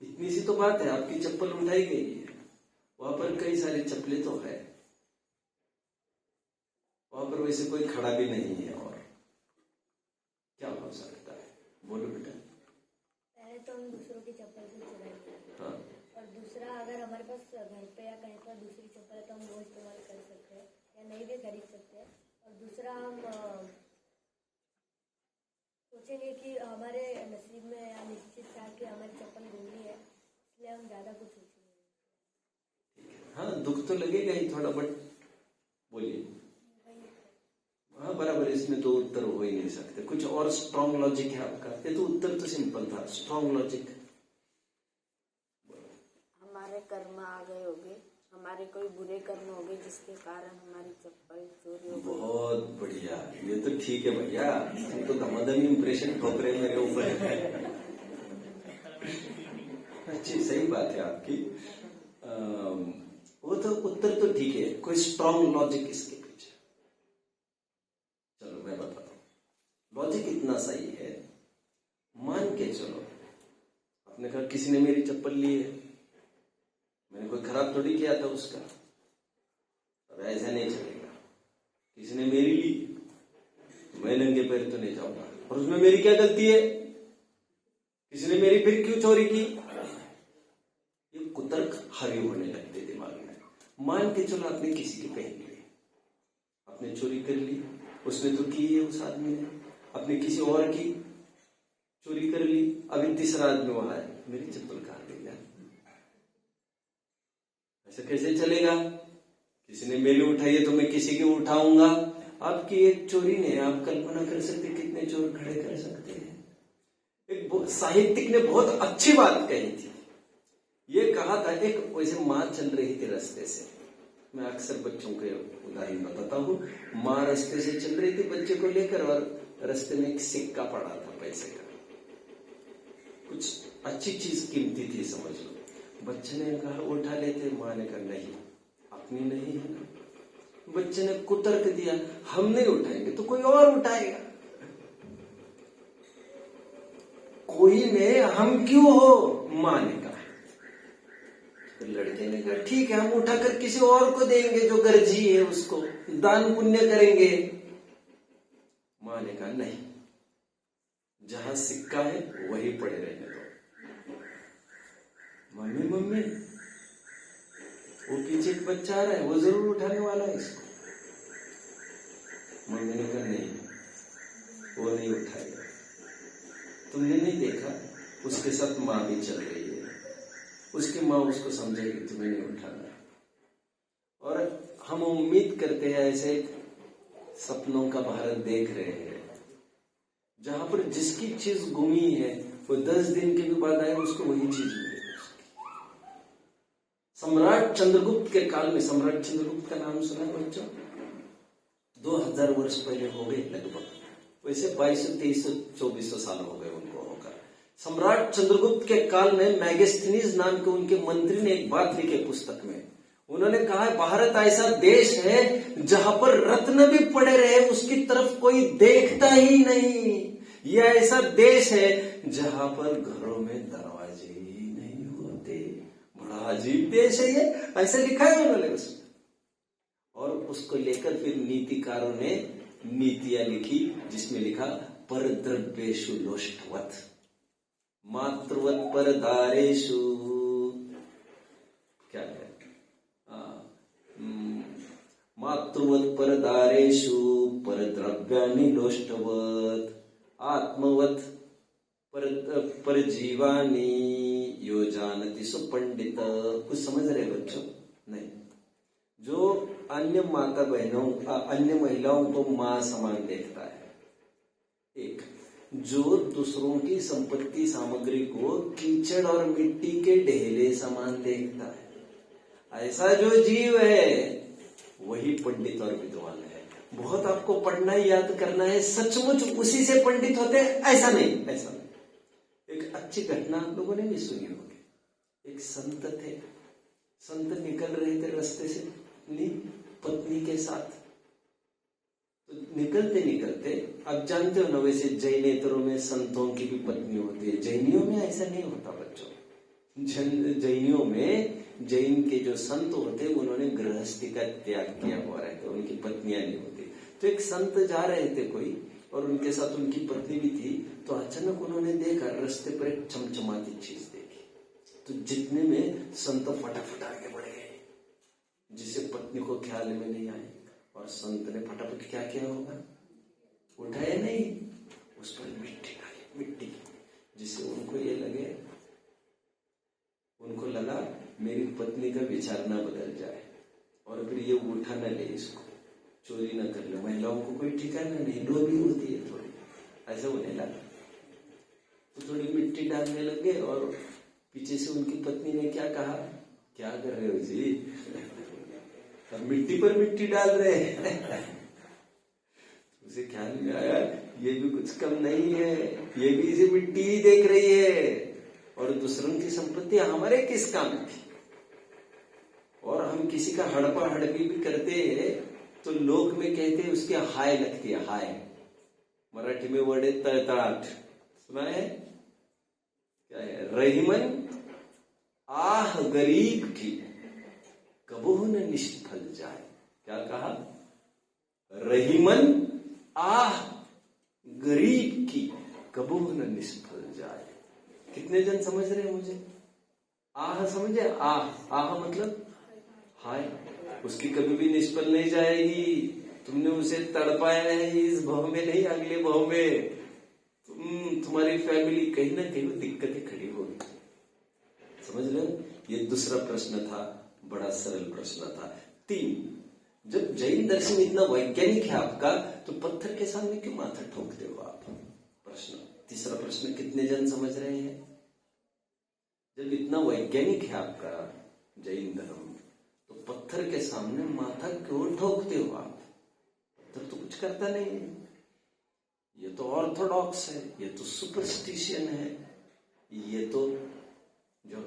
इतनी सी तो बात है, आपकी चप्पल उठाई गई है, वहां पर कई सारे चप्पलें तो है, वहां पर वैसे कोई खड़ा भी नहीं है, और क्या हो सकता है? बोलो बेटा। पहले तो हम दूसरों की चप्पल से चुराएंगे, हाँ, और दूसरा अगर हमारे पास घर पे या कहीं पर दूसरी चप्पल है तो हम वो इस्तेमाल कर सकते हैं या नहीं भी खरीद सकते हैं। और दूसरा हम सोचेंगे कि हमारे नसीब में या निश्चित था कि हमारी चप्पल घूमनी है, इसलिए हम ज्यादा कुछ सोचेंगे। हाँ दुख तो लगेगा ही थोड़ा, बट बोलिए। हाँ बराबर, इसमें तो उत्तर हो ही नहीं सकते। कुछ और स्ट्रॉन्ग लॉजिक है आपका? ये तो उत्तर तो सिंपल था, स्ट्रॉन्ग लॉजिक। हमारे कर्म आ गए होंगे, हमारे कोई बुरे कर्म हो गए जिसके कारण हमारी चप्पल चोरी हो गई। बहुत बढ़िया, ये तो ठीक है भैया, तुम तो धमाधम इंप्रेशन ठोक रहे मेरे ऊपर। अच्छी सही बात है आपकी। वो तो उत्तर तो ठीक है, कोई स्ट्रॉन्ग लॉजिक इसके पीछे? चलो मैं बताता हूं। लॉजिक इतना सही है, मान के चलो आपने कहा किसी ने मेरी चप्पल ली है, मैंने कोई खराब थोड़ी किया था उसका, अब ऐसा नहीं चलेगा। किसी ने मेरी ली, मैं नंगे पैर तो नहीं जाऊंगा, और उसमें मेरी क्या गलती है? किसी ने मेरी फिर क्यों चोरी की? ये कुतर्क हावी होने लगते दिमाग में। मान के चलो आपने किसी की पहन ली, आपने चोरी कर ली, उसने तो की है उस आदमी ने, आपने किसी और की चोरी कर ली, अभी तीसरा आदमी वहां है, मेरी चप्पल कहां गई यार? ऐसा कैसे चलेगा? किसी ने मेरी उठाई है तो मैं किसी की उठाऊंगा। आपकी एक चोरी ने, आप कल्पना कर सकते कितने चोर खड़े कर सकते हैं। एक साहित्यिक ने बहुत अच्छी बात कही थी, ये कहा था, एक वैसे माँ चल रही थी रास्ते से, मैं अक्सर बच्चों के उदाहरण बताता हूँ। माँ रास्ते से चल रही थी बच्चे को लेकर, और रास्ते में एक सिक्का पड़ा था पैसे का, कुछ अच्छी चीज कीमती थी समझ लो। बच्चे ने कहा उठा लेते, माँ ने कहा नहीं, अपनी नहीं है ना। बच्चे ने कुतर्क दिया, हम नहीं उठाएंगे तो कोई और उठाएगा। कोई ने, हम क्यों हो? माँ ने कहा। तो लड़के ने कहा ठीक है, हम उठाकर किसी और को देंगे जो गर्जी है, उसको दान पुण्य करेंगे। माँ ने कहा नहीं, जहां सिक्का है वही पड़े रहने दो। मम्मी मम्मी वो पीछे एक बच्चा आ रहा है, वो जरूर उठाने वाला है इसको। मम्मी ने कहा नहीं, वो नहीं उठाएगा। तुमने नहीं देखा, उसके साथ माँ भी चल रही है, उसकी माँ उसको समझेगी तुम्हें नहीं उठाना। और हम उम्मीद करते हैं ऐसे सपनों का भारत देख रहे हैं जहां पर जिसकी चीज गुमी है वो 10 दिन के भी बाद आए उसको वही चीज मिले। सम्राट चंद्रगुप्त के काल में, सम्राट चंद्रगुप्त का नाम सुना है बच्चों? 2000 वर्ष पहले हो गए लगभग, वैसे 2200-2300-2400 साल हो गए उनको होकर। सम्राट चंद्रगुप्त के काल में मैगस्थनीज नाम के उनके मंत्री ने एक बात लिखी पुस्तक में। उन्होंने कहा भारत ऐसा देश है जहां पर रत्न भी पड़े रहे उसकी तरफ कोई देखता ही नहीं। यह ऐसा देश है जहां पर घरों में दरवाजे ही नहीं होते। बड़ा अजीब देश है ये, ऐसा लिखा है उन्होंने उसमें। और उसको लेकर फिर नीतिकारों ने नीतियां लिखी, जिसमें लिखा परद्रव्येषु लोष्टवत् मातृवत् परदारेषु, क्या है, मातृवत् परदारेषु परद्रव्याणि लोष्टवत् आत्मवत् परजीवानि यो जानति सो पंडित। कुछ समझ रहे बच्चों? नहीं। जो अन्य माता बहनों अन्य महिलाओं को मां समान देखता है, एक जो दूसरों की संपत्ति सामग्री को कीचड़ और मिट्टी के ढेले समान देखता है, ऐसा जो जीव है वही पंडित और विद्वान है। बहुत आपको पढ़ना याद करना है, सचमुच उसी से पंडित होते हैं ऐसा नहीं, ऐसा नहीं। एक अच्छी घटना आप लोगों ने भी सुनी होगी। एक संत थे, संत निकल रहे थे रास्ते से अपनी पत्नी के साथ। तो निकलते निकलते, अब जानते हो ना वैसे जैनेतरों में संतों की भी पत्नी होती है, जैनियों में ऐसा नहीं होता बच्चों। जैनियों में जैन के जो संत होते उन्होंने गृहस्थी का त्याग किया हुआ रहता, उनकी पत्नियां नहीं होती। तो एक संत जा रहे थे कोई, और उनके साथ उनकी पत्नी भी थी। तो अचानक उन्होंने देखा रास्ते पर एक चमचमाती चीज देखी। तो जितने में संत फटाफट आगे बढ़ गए, जिससे पत्नी को ख्याल में नहीं आए। और संत ने फटाफट क्या किया होगा, उठाया नहीं, उस पर मिट्टी डाली, मिट्टी, जिससे उनको ये लगे, उनको लगा मेरी पत्नी का विचार ना बदल जाए और फिर ये उठा न ले, इसको चोरी न कर ले। महिलाओं को कोई ठिकाना नहीं, लोभी होती है थोड़ी, ऐसा होने लगा। तो थोड़ी मिट्टी डालने लगे और पीछे से उनकी पत्नी ने क्या कहा, क्या कर रहे हो जी, अब मिट्टी पर मिट्टी डाल रहे हैं। उसे ख्याल में आया ये भी कुछ कम नहीं है, ये भी इसे मिट्टी ही देख रही है और दूसरों की संपत्ति हमारे किस काम की। और हम किसी का हड़पा हड़पी भी करते हैं तो लोक में कहते हैं उसकी हाय लगती है, हाय। मराठी में वर्ड है तळतळाट, सुना है क्या है, रहीमन आह गरीब की कबहू न निष्फल जाए। क्या कहा, रहीमन आह गरीब की कबहू न निष्फल जाए। कितने जन समझ रहे हैं मुझे? आह समझे, आह, आह मतलब हाय, उसकी कभी भी निष्फल नहीं जाएगी। तुमने उसे तड़पाया है इस भाव में नहीं, अगले भाव में तुम्हारी फैमिली कहीं ना कहीं दिक्कतें खड़ी होगी। समझ लो, ये दूसरा प्रश्न था, बड़ा सरल प्रश्न था। 3, जब जैन दर्शन इतना वैज्ञानिक है आपका, तो पत्थर के सामने क्यों माथा ठोकते हो आप? प्रश्न। तीसरा प्रश्न, कितने जन समझ रहे हैं? जब इतना वैज्ञानिक है आपका जैन धर्म, तो पत्थर के सामने माथा क्यों ठोकते हो आप? पत्थर तो कुछ करता नहीं है, ये तो ऑर्थोडॉक्स है, ये तो सुपरस्टिशियन है, ये तो जो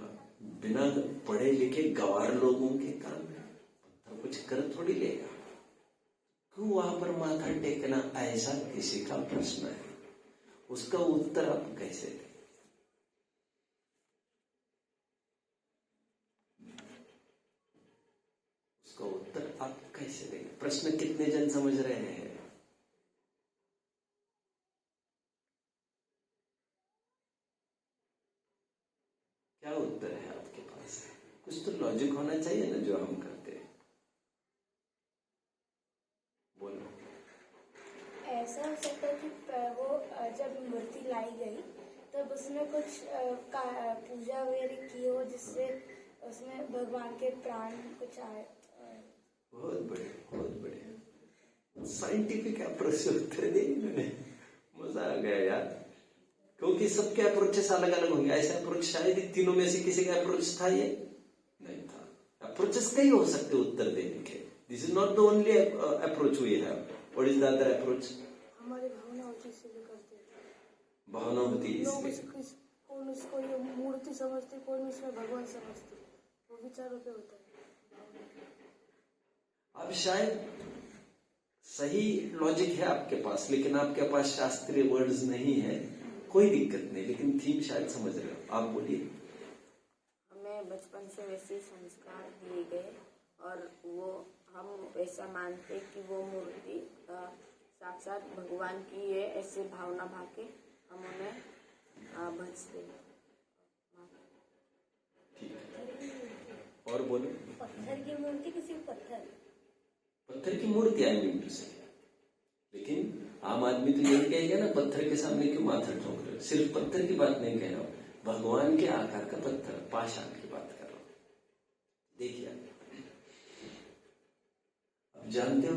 बिना पढ़े लिखे गवार लोगों के काम है, पत्थर कुछ कर थोड़ी लेगा। क्यों वहां पर माथा टेकना, ऐसा किसी का प्रश्न है, उसका उत्तर आप कैसे दें? उसका उत्तर आप कैसे देंगे? प्रश्न कितने जन समझ रहे हैं? क्या उत्तर है आपके पास? कुछ तो लॉजिक होना चाहिए ना जो हम करते हैं। बोलो। ऐसा हो सकता है कि वो जब मूर्ति लाई गई तब उसमें कुछ पूजा वगैरह की हो जिससे उसमें भगवान के प्राण कुछ आए। बहुत बढ़िया, बहुत बढ़िया। साइंटिफिक अप्रोच से उत्तर दिए इन्होंने, मजा आ गया यार। क्योंकि सबके अप्रोचेस अलग अलग होंगे, ऐसा अप्रोच शायद ही तीनों में से किसी का अप्रोच था, ये नहीं था। अप्रोचेस कई हो सकते उत्तर देने के, this is not the only approach we have. What is the other approach? हमारी भावना होती है इसलिए करते हैं। भावना होती है लोग इसलिए। कौन इसको ये मूर्ति समझते, कौन इसमें भगवान समझते, वो विचारों पे होता है। अब शायद सही लॉजिक है आपके पास, लेकिन आपके पास शास्त्रीय वर्ड्स नहीं है, कोई दिक्कत नहीं, लेकिन थीम शायद समझ रहे हो। आप बोलिए। हमें बचपन से वैसे संस्कार दिए गए और वो हम ऐसा मानते कि वो मूर्ति साक्षात भगवान की है, ऐसे भावना भाके हम उन्हें भजते हैं। ठीक है, और बोलो। पत्थर की मूर्ति किसी पत्थर पत्थर की मूर्ति आई मीन टू से, लेकिन आम आदमी तो यही कहेगा ना, पत्थर के सामने क्यों माथा ठोक रहे हो? सिर्फ पत्थर की बात नहीं कह रहा हूं, भगवान के आकार का पत्थर, पाषाण की बात कर रहा हूं। देखिए अब जानते हो,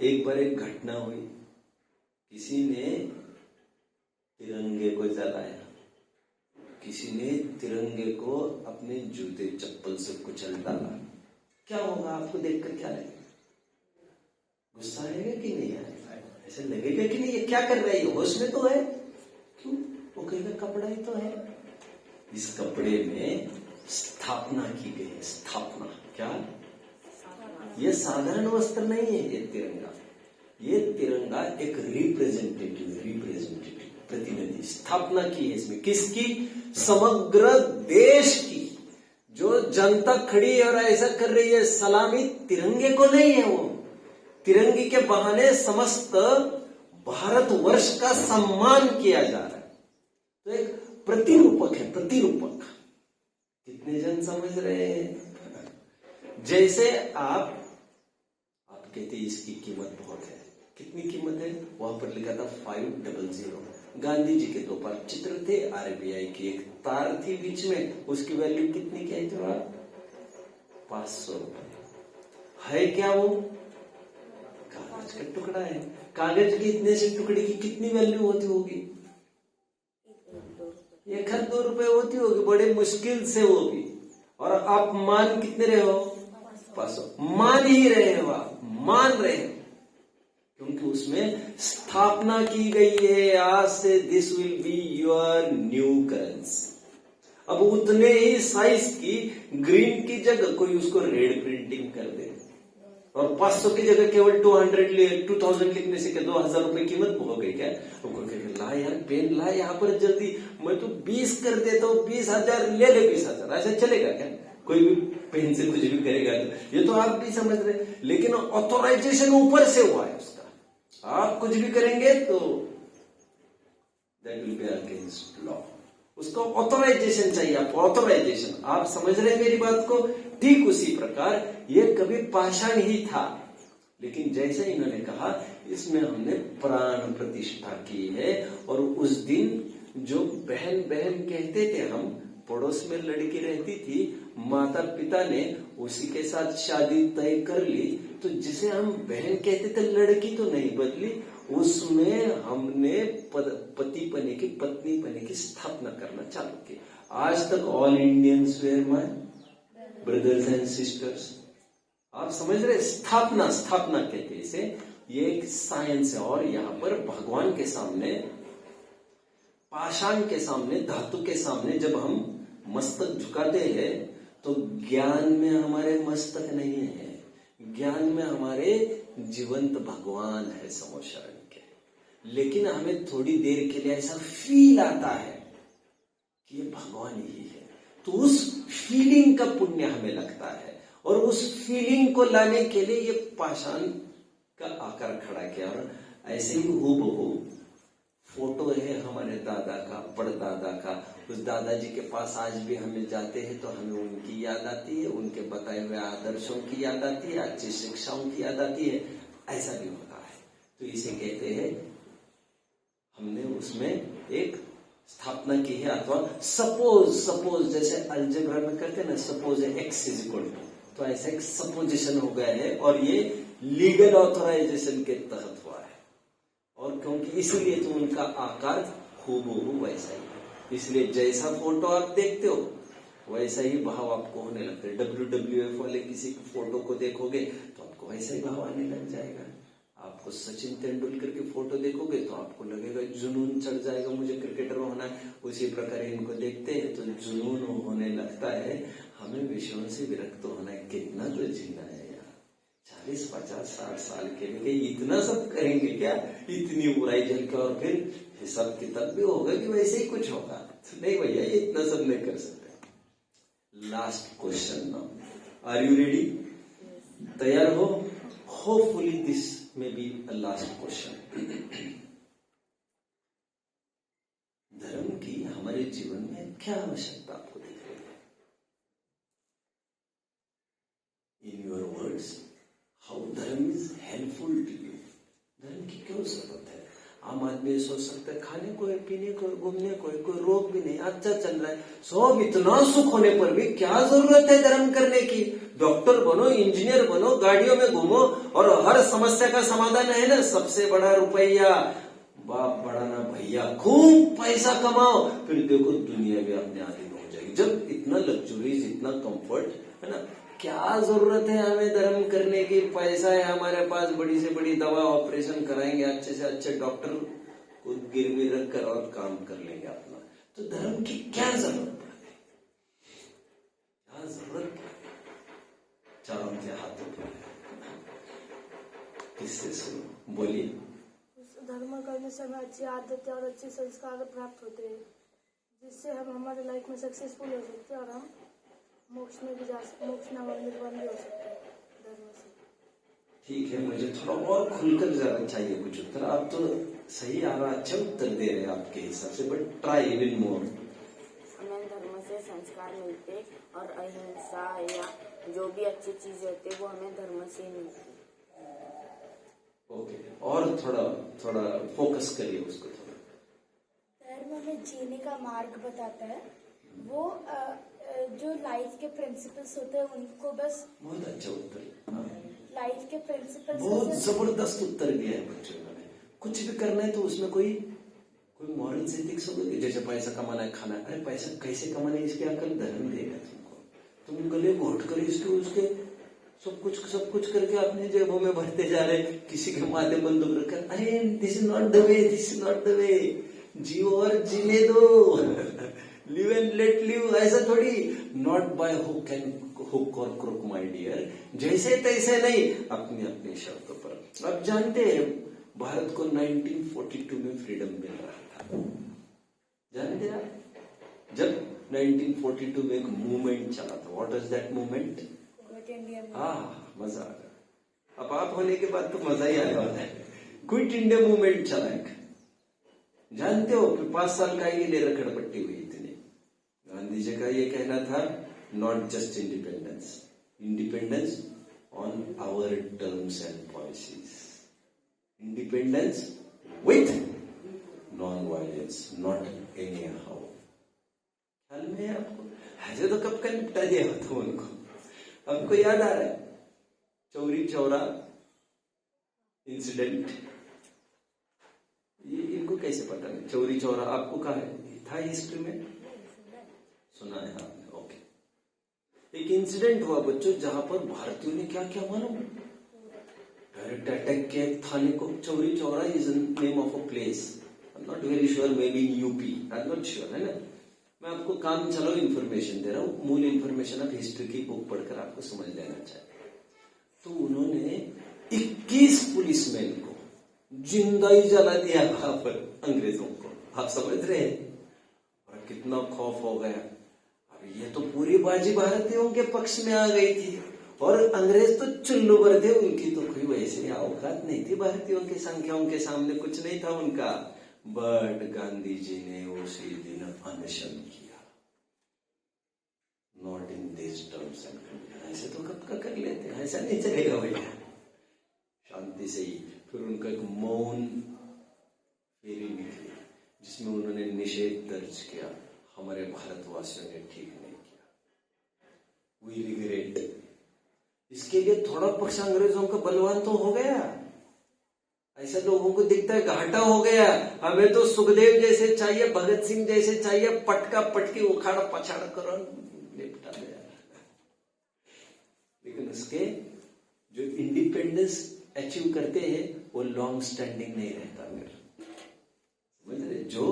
एक बार एक घटना हुई, किसी ने तिरंगे को जलाया, किसी ने तिरंगे को अपने जूते चप्पल से कुचल डाला। क्या होगा आपको देखकर? क्या लगेगा? गुस्सा आएगा कि नहीं आएगा? ऐसे लगेगा कि नहीं ये क्या कर रहा है, होश में तो है? क्यों? वो कहेगा कपड़ा ही तो है। इस कपड़े में स्थापना की गई है। स्थापना क्या? ये साधारण वस्त्र नहीं है। ये तिरंगा एक रिप्रेजेंटेटिव प्रतिनिधि स्थापना की है इसमें। किसकी? समग्र देश की। जो जनता खड़ी है और ऐसा कर रही है, सलामी तिरंगे को नहीं है, वो तिरंगे के बहाने समस्त भारतवर्ष का सम्मान किया जा रहा है। तो एक प्रतिरूपक है, प्रतिरूपक। कितने जन समझ रहे हैं? जैसे आप कहते हैं इसकी कीमत बहुत है। कितनी कीमत है? वहां पर लिखा था 500। गांधी जी के दो बार चित्र थे, आरबीआई की एक तार थी बीच में, उसकी वैल्यू कितनी क्या है? 500 रुपए। है क्या वो? कागज का टुकड़ा है। कागज के इतने से टुकड़े की कितनी वैल्यू होती होगी? 1-2 रुपए होती होगी, बड़े मुश्किल से वो भी। और आप मान कितने रहे हो? 500। मान ही रहे हो, आप मान रहे हो, क्योंकि उसमें स्थापना की गई है। आज से this will be your new currency. अब उतने ही साइज की ग्रीन की जगह कोई उसको रेड प्रिंटिंग कर दे और 500 की जगह केवल 2000 लिखने से क्या 2000 रुपए कीमत हो गई क्या? ला यार पेन ला यहाँ पर जल्दी, मैं तो 20 कर देता हूँ, 20,000 ले ले 20,000। ऐसा चलेगा क्या? कोई भी पेन से कुछ भी करेगा तो ये तो आप भी समझ रहे। लेकिन ऑथोराइजेशन ऊपर से हुआ है उसका। आप कुछ भी करेंगे तो that will be against law. उसको ऑथोराइजेशन चाहिए, आपको ऑथोराइजेशन। आप समझ रहे हैं मेरी बात को? ठीक उसी प्रकार ये कभी पाषाण ही था, लेकिन जैसे इन्होंने कहा इसमें हमने प्राण प्रतिष्ठा की है। और उस दिन जो बहन बहन कहते थे हम, पड़ोस में लड़की रहती थी, माता पिता ने उसी के साथ शादी तय कर ली, तो जिसे हम बहन कहते थे लड़की तो नहीं बदली, उसमें हमने पति पने की पत्नी पने की स्थापना करना चालू की। आज तक all Indians were my brothers and sisters. आप समझ रहे? स्थापना, स्थापना कहते हैं इसे। ये एक साइंस है। और यहाँ पर भगवान के सामने, पाषाण के सामने, धातु के सामने जब हम मस्तक झुकाते हैं तो ज्ञान में हमारे मस्तक नहीं है, ज्ञान में हमारे जीवंत भगवान है समोशरण के। लेकिन हमें थोड़ी देर के लिए ऐसा फील आता है कि ये भगवान ही है, तो उस फीलिंग का पुण्य हमें लगता है। और उस फीलिंग को लाने के लिए ये पाषाण का आकार खड़ा किया। और ऐसे ही हूबहू फोटो है हमारे दादा का, परदादा का। उस दादाजी के पास आज भी हमें जाते हैं तो हमें उनकी याद आती है, उनके बताए हुए आदर्शों की याद आती है, अच्छी शिक्षाओं की याद आती है। ऐसा भी होता है। तो इसे कहते हैं हमने उसमें एक स्थापना की है। अथवा सपोज जैसे अलजेब्रा में करते हैं ना, suppose x is equal to, तो ऐसा एक सपोजिशन हो गया है। और ये लीगल ऑथोराइजेशन के तहत हुआ है। और क्योंकि इसलिए तो उनका आकार हूबहू वैसा ही है। इसलिए जैसा फोटो आप देखते हो वैसा ही भाव आपको होने लगता है। WWF वाले किसी फोटो को देखोगे तो आपको वैसा ही भाव आने लग जाएगा। आपको सचिन तेंदुलकर की फोटो देखोगे तो आपको लगेगा जुनून चढ़ जाएगा, मुझे क्रिकेटर होना है। उसी प्रकार इनको देखते हैं तो जुनून होने लगता है। हमें विषयों से विरक्त होना है। कितना तो जीना है यार, 40, 50, 60 साल के लिए इतना सब करेंगे क्या? इतनी बुराई झेल के और फिर हिसाब किताब भी होगा कि वैसे ही कुछ होगा? नहीं भैया, ये इतना सब नहीं कर सकते। Last question now, are you ready? तैयार हो? Hopefully this may be a last question. धर्म की हमारे जीवन में क्या आवश्यकता आपको दिख रही है? इन योर वर्ड्स, हाउ धर्म इज हेल्पफुल टू यू? धर्म की क्यों जरूरत है? आम आदमी सोच सकता है खाने को है, पीने को है, घूमने को है, कोई रोग भी नहीं, अच्छा चल रहा है सब, इतना सुख होने पर भी क्या जरूरत है धर्म करने की? डॉक्टर बनो, इंजीनियर बनो, गाड़ियों में घूमो और हर समस्या का समाधान है ना सबसे बड़ा रुपया। बाप बड़ा ना भैया, खूब पैसा कमाओ, फिर देखो दुनिया भी अपने आधीन हो जाएगी। जब इतना लग्जरीज, इतना कंफर्ट है ना, क्या जरूरत है हमें धर्म करने की? पैसा है हमारे पास, बड़ी से बड़ी दवा, ऑपरेशन कराएंगे, अच्छे से अच्छे डॉक्टर को गिरवी रख कर और काम कर लेंगे अपना। तो धर्म की क्या जरूरत पड़ गई? क्या जरूरत पड़ गई? चारों के हाथों पर किससे सुनो, बोलिए। उस धर्म करने से हमें अच्छी आदतें और अच्छे संस्कार प्राप्त होते हैं, जिससे हम हमारे लाइफ में सक्सेसफुल हो सकते हैं और हम मोक्ष में भी जा सकते, मोक्ष में निर्वाण भी हो सकते हैं धर्म से। ठीक है, मुझे थोड़ा और खुलकर जरा चाहिए कुछ उत्तर। आप तो सही आ रहा, अच्छे उत्तर दे रहे हैं आपके हिसाब से, बट ट्राई इवन मोर। हमें धर्म से संस्कार मिलते और अहिंसा या जो भी अच्छी चीजें होती है वो हमें धर्म से मिलती। ओके, और थोड़ा फोकस करिए उसको थोड़ा। धर्म हमें जीने का मार्ग बताता है। वो जो लाइफ के प्रिंसिपल्स होते हैं उनको बस, बहुत अच्छा उत्तर, हाँ। लाइफ के प्रिंसिपल्स बहुत जबरदस्त उत्तर दिया है बच्चों ने। कुछ भी करना है तो उसमें कोई मॉरल एथिक्स होगा, जैसे पैसा कमाना है, खाना है, अरे पैसा कैसे कमाना है इसकी अकल धर्म देगा तुमको। तुम गले घोट कर इसके उसके सब कुछ करके अपने जेबों में भरते जा रहे, किसी के माथे बंदूक रखकर, अरे this is not the way, this is not the way, जियो और जीने दो, लिव एंड लेट लिव, ऐसा थोड़ी, not by hook or crook my dear, जैसे तैसे नहीं, अपनी अपनी शर्तों पर। आप जानते हैं भारत को 1942 में फ्रीडम मिल रहा था, जानते हैं आप? जब 1942 में एक मूवमेंट चला था, व्हाट इज दैट मूवमेंट? हाँ, मजा आ गया। अब आप होने के बाद तो मजा ही आने वाला है। क्विट इंडिया मूवमेंट चला एक, जानते हो? 5 साल का ये ले रखड़पट्टी हुई इतनी। गांधी जी का ये कहना था, not just independence, independence on our terms and policies, independence with non violence, not any how. ख्याल में है आपको? ऐसे तो कब का निपटा दिया होता उनको। आपको याद आ रहा है चौरी चौरा इंसिडेंट? ये इनको कैसे पता नहीं? चौरी चौरा आपको कहा है था हिस्ट्री में? सुना है आपने? ओके। एक इंसिडेंट हुआ बच्चों जहां पर भारतीयों ने क्या क्या मालूम, डायरेक्ट अटैक किया थाने को। Chauri Chaura is name of a place, I am not very sure, may be in UP, I am not sure, है ना। मैं आपको काम चलो इन्फॉर्मेशन दे रहा हूँ, मूल इन्फॉर्मेशन आप हिस्ट्री की बुक पढ़कर आपको समझ लेना चाहिए। तो उन्होंने 21 पुलिसमैन को जिंदा ही जला दिया वहां पर, अंग्रेजों को। आप समझ रहे हैं? और कितना खौफ हो गया। अब ये तो पूरी बाजी भारतीयों के पक्ष में आ गई थी और अंग्रेज तो चुल्लू भर थे, उनकी तो कोई वैसे औकात नहीं थी, भारतीयों की संख्याओं के सामने कुछ नहीं था उनका। बट गांधी जी ने उसी दिन अनशन किया, not in this terms and condition. ऐसे तो कब का कर लेते हैं, ऐसा नहीं चलेगा भैया, शांति से ही। फिर उनका एक मौन फेरी निकली जिसमें उन्होंने निषेध दर्ज किया, हमारे भारतवासियों ने ठीक नहीं किया, वी रिग्रेट। इसके लिए थोड़ा पक्ष अंग्रेजों का बलवान तो हो गया। ऐसा लोगों को दिखता है घाटा हो गया, हमें तो सुखदेव जैसे चाहिए, भगत सिंह जैसे चाहिए, पटका पटकी उखाड़ पछाड़ करो निपटा गया। लेकिन उसके जो इंडिपेंडेंस अचीव करते हैं वो लॉन्ग स्टैंडिंग नहीं रहता मेरा, समझ रहे? जो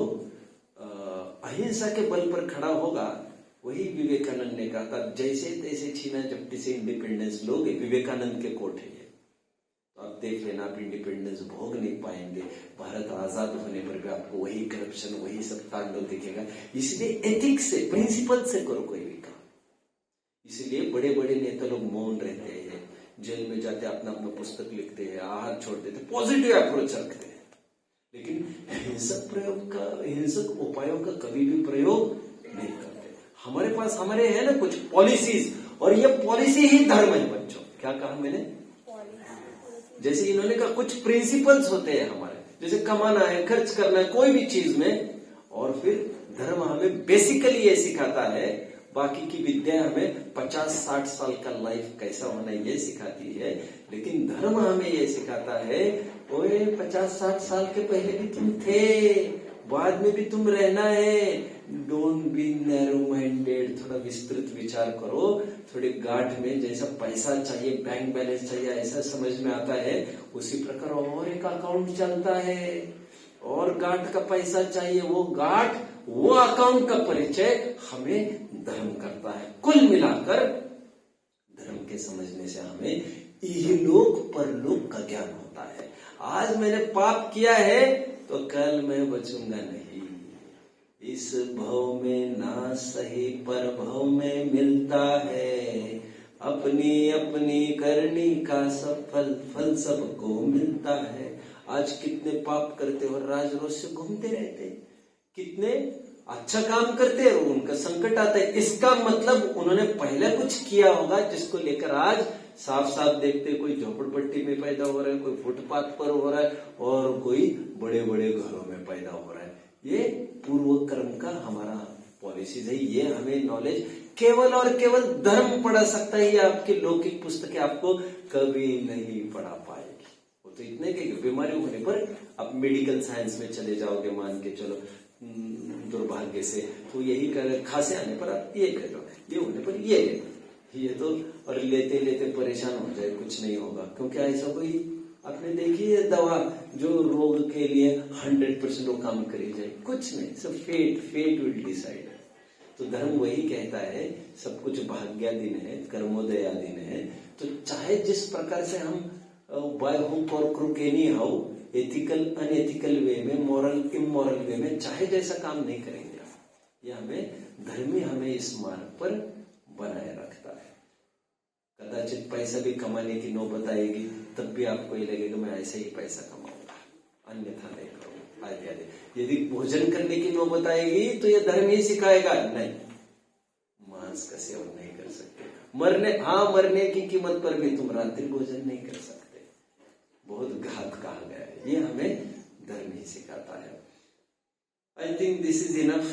अहिंसा के बल पर खड़ा होगा, वही विवेकानंद ने कहा था, जैसे तैसे छीना झपटी से इंडिपेंडेंस लोगे, विवेकानंद के कोट है ये। तो आप देख लेना, आप इंडिपेंडेंस भोग नहीं पाएंगे। भारत आजाद होने पर भी आपको वही करप्शन, वही सब तांडव दिखेगा। इसलिए एथिक्स से, प्रिंसिपल से करो कोई भी काम। इसलिए बड़े बड़े नेता लोग मौन रहते हैं, जेल में जाते अपना अपना पुस्तक लिखते हैं, आहार छोड़ देते, पॉजिटिव अप्रोच रखते हैं। लेकिन हिंसक उपायों का कभी भी प्रयोग नहीं करते। हमारे पास हमारे है ना कुछ पॉलिसीज, और ये पॉलिसी ही धर्म है बच्चों। क्या कहा मैंने? जैसे इन्होंने कहा कुछ प्रिंसिपल्स होते हैं हमारे, जैसे कमाना है, खर्च करना है कोई भी चीज में। और फिर धर्म हमें बेसिकली ये सिखाता है, बाकी की विद्या हमें 50-60 साल का लाइफ कैसा होना ये सिखाती है, लेकिन धर्म हमें ये सिखाता है ओए 50-60 साल के पहले भी तुम थे, बाद में भी तुम रहना है। डोंट बी नैरो माइंडेड, थोड़ा विस्तृत विचार करो, थोड़े गांठ में जैसा पैसा चाहिए, बैंक बैलेंस चाहिए, ऐसा समझ में आता है, उसी प्रकार और एक अकाउंट चलता है, और गांठ का पैसा चाहिए, वो गांठ, वो अकाउंट का परिचय हमें धर्म करता है। कुल मिलाकर धर्म के समझने से हमें इहलोक परलोक का ज्ञान होता है। आज मैंने पाप किया है तो कल मैं बचूंगा नहीं, इस भव में ना सही पर भव में मिलता है, अपनी अपनी करनी का सब फल सबको मिलता है। आज कितने पाप करते और राज रोज से घूमते रहते, कितने अच्छा काम करते हैं, उनका संकट आता है, इसका मतलब उन्होंने पहले कुछ किया होगा जिसको लेकर आज साफ साफ देखते, कोई झोपड़पट्टी में पैदा हो रहा है, कोई फुटपाथ पर हो रहा है, और कोई बड़े बड़े घरों में पैदा हो रहा है। ये पूर्व कर्म का हमारा पॉलिसीज है, ये हमें नॉलेज केवल और केवल धर्म पढ़ा सकता है, ये आपकी लौकिक पुस्तकें आपको कभी नहीं पढ़ा पाएगी। वो तो इतने के बीमारी होने पर आप मेडिकल साइंस में चले जाओगे, मान के चलो दुर्भाग्य से, तो यही कर खांसी आने पर आप ये कर लो, ये होने पर ये तो, और लेते लेते परेशान हो जाए, कुछ नहीं होगा। क्योंकि ऐसा कोई आपने देखी है दवा जो रोग के लिए 100% वो काम करी जाए? कुछ नहीं, सब फेट विल डिसाइड। तो धर्म वही कहता है सब कुछ भाग्याधीन है, कर्मोदयाधीन है। तो चाहे जिस प्रकार से हम by hook or crook anyhow, ethical unethical way में, मॉरल इमोरल वे में, चाहे जैसा काम नहीं करेंगे, ये हमें धर्मी हमें इस मार्ग पर बनाए रखता है। कदाचित पैसा भी कमाने की नौबत आएगी, तब भी आपको ये लगेगा मैं ऐसे ही पैसा कमाऊंगा, अन्यथा नहीं करूंगा आदि। यदि भोजन करने की नौबत आएगी तो ये धर्म ही सिखाएगा नहीं, मांस का सेवन नहीं कर सकते, मरने की कीमत पर भी तुम रात्रि भोजन नहीं कर सकते, बहुत घात कहा गया है। ये हमें धर्म ही सिखाता है। I think this is enough.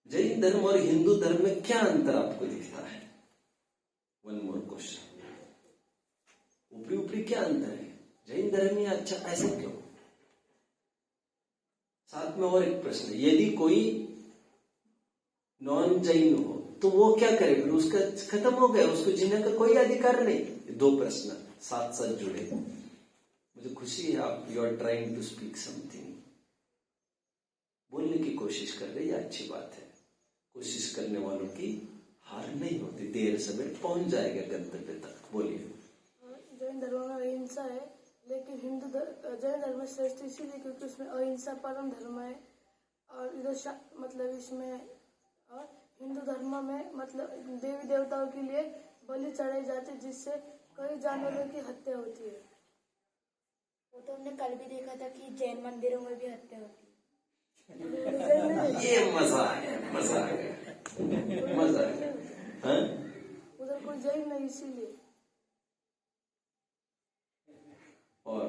Jain धर्म और हिंदू धर्म में क्या अंतर आपको दिखता है? वन मोर क्वेश्चन, ऊपरी क्या अंतर है? जैन धर्म में अच्छा ऐसा क्यों? साथ में और एक प्रश्न, यदि कोई नॉन जैन हो तो वो क्या करे? फिर उसका खत्म हो गया, उसको जीने का कोई अधिकार नहीं। दो प्रश्न साथ साथ जुड़े। मुझे खुशी है आप you are trying to speak something, बोलने की कोशिश कर रहे, ये अच्छी बात है। कोशिश करने वालों की हार नहीं होती, देर सवेर पहुंच जाएगा गंतव्य तक। बोलिए। जैन धर्म में अहिंसा है, लेकिन जैन धर्म में श्रेष्ठ इसीलिए क्योंकि उसमें अहिंसा परम धर्म है, और इधर मतलब इसमें, और हिंदू धर्म में मतलब देवी देवताओं के लिए बलि चढ़ाई जाती है, जिससे कई जानवरों की हत्या होती है। वो तो हमने कल भी देखा था कि जैन मंदिरों में भी हत्या होती है। ये मजा आ गया। हाँ? उधर कोई जैन नहीं, इसीलिए। और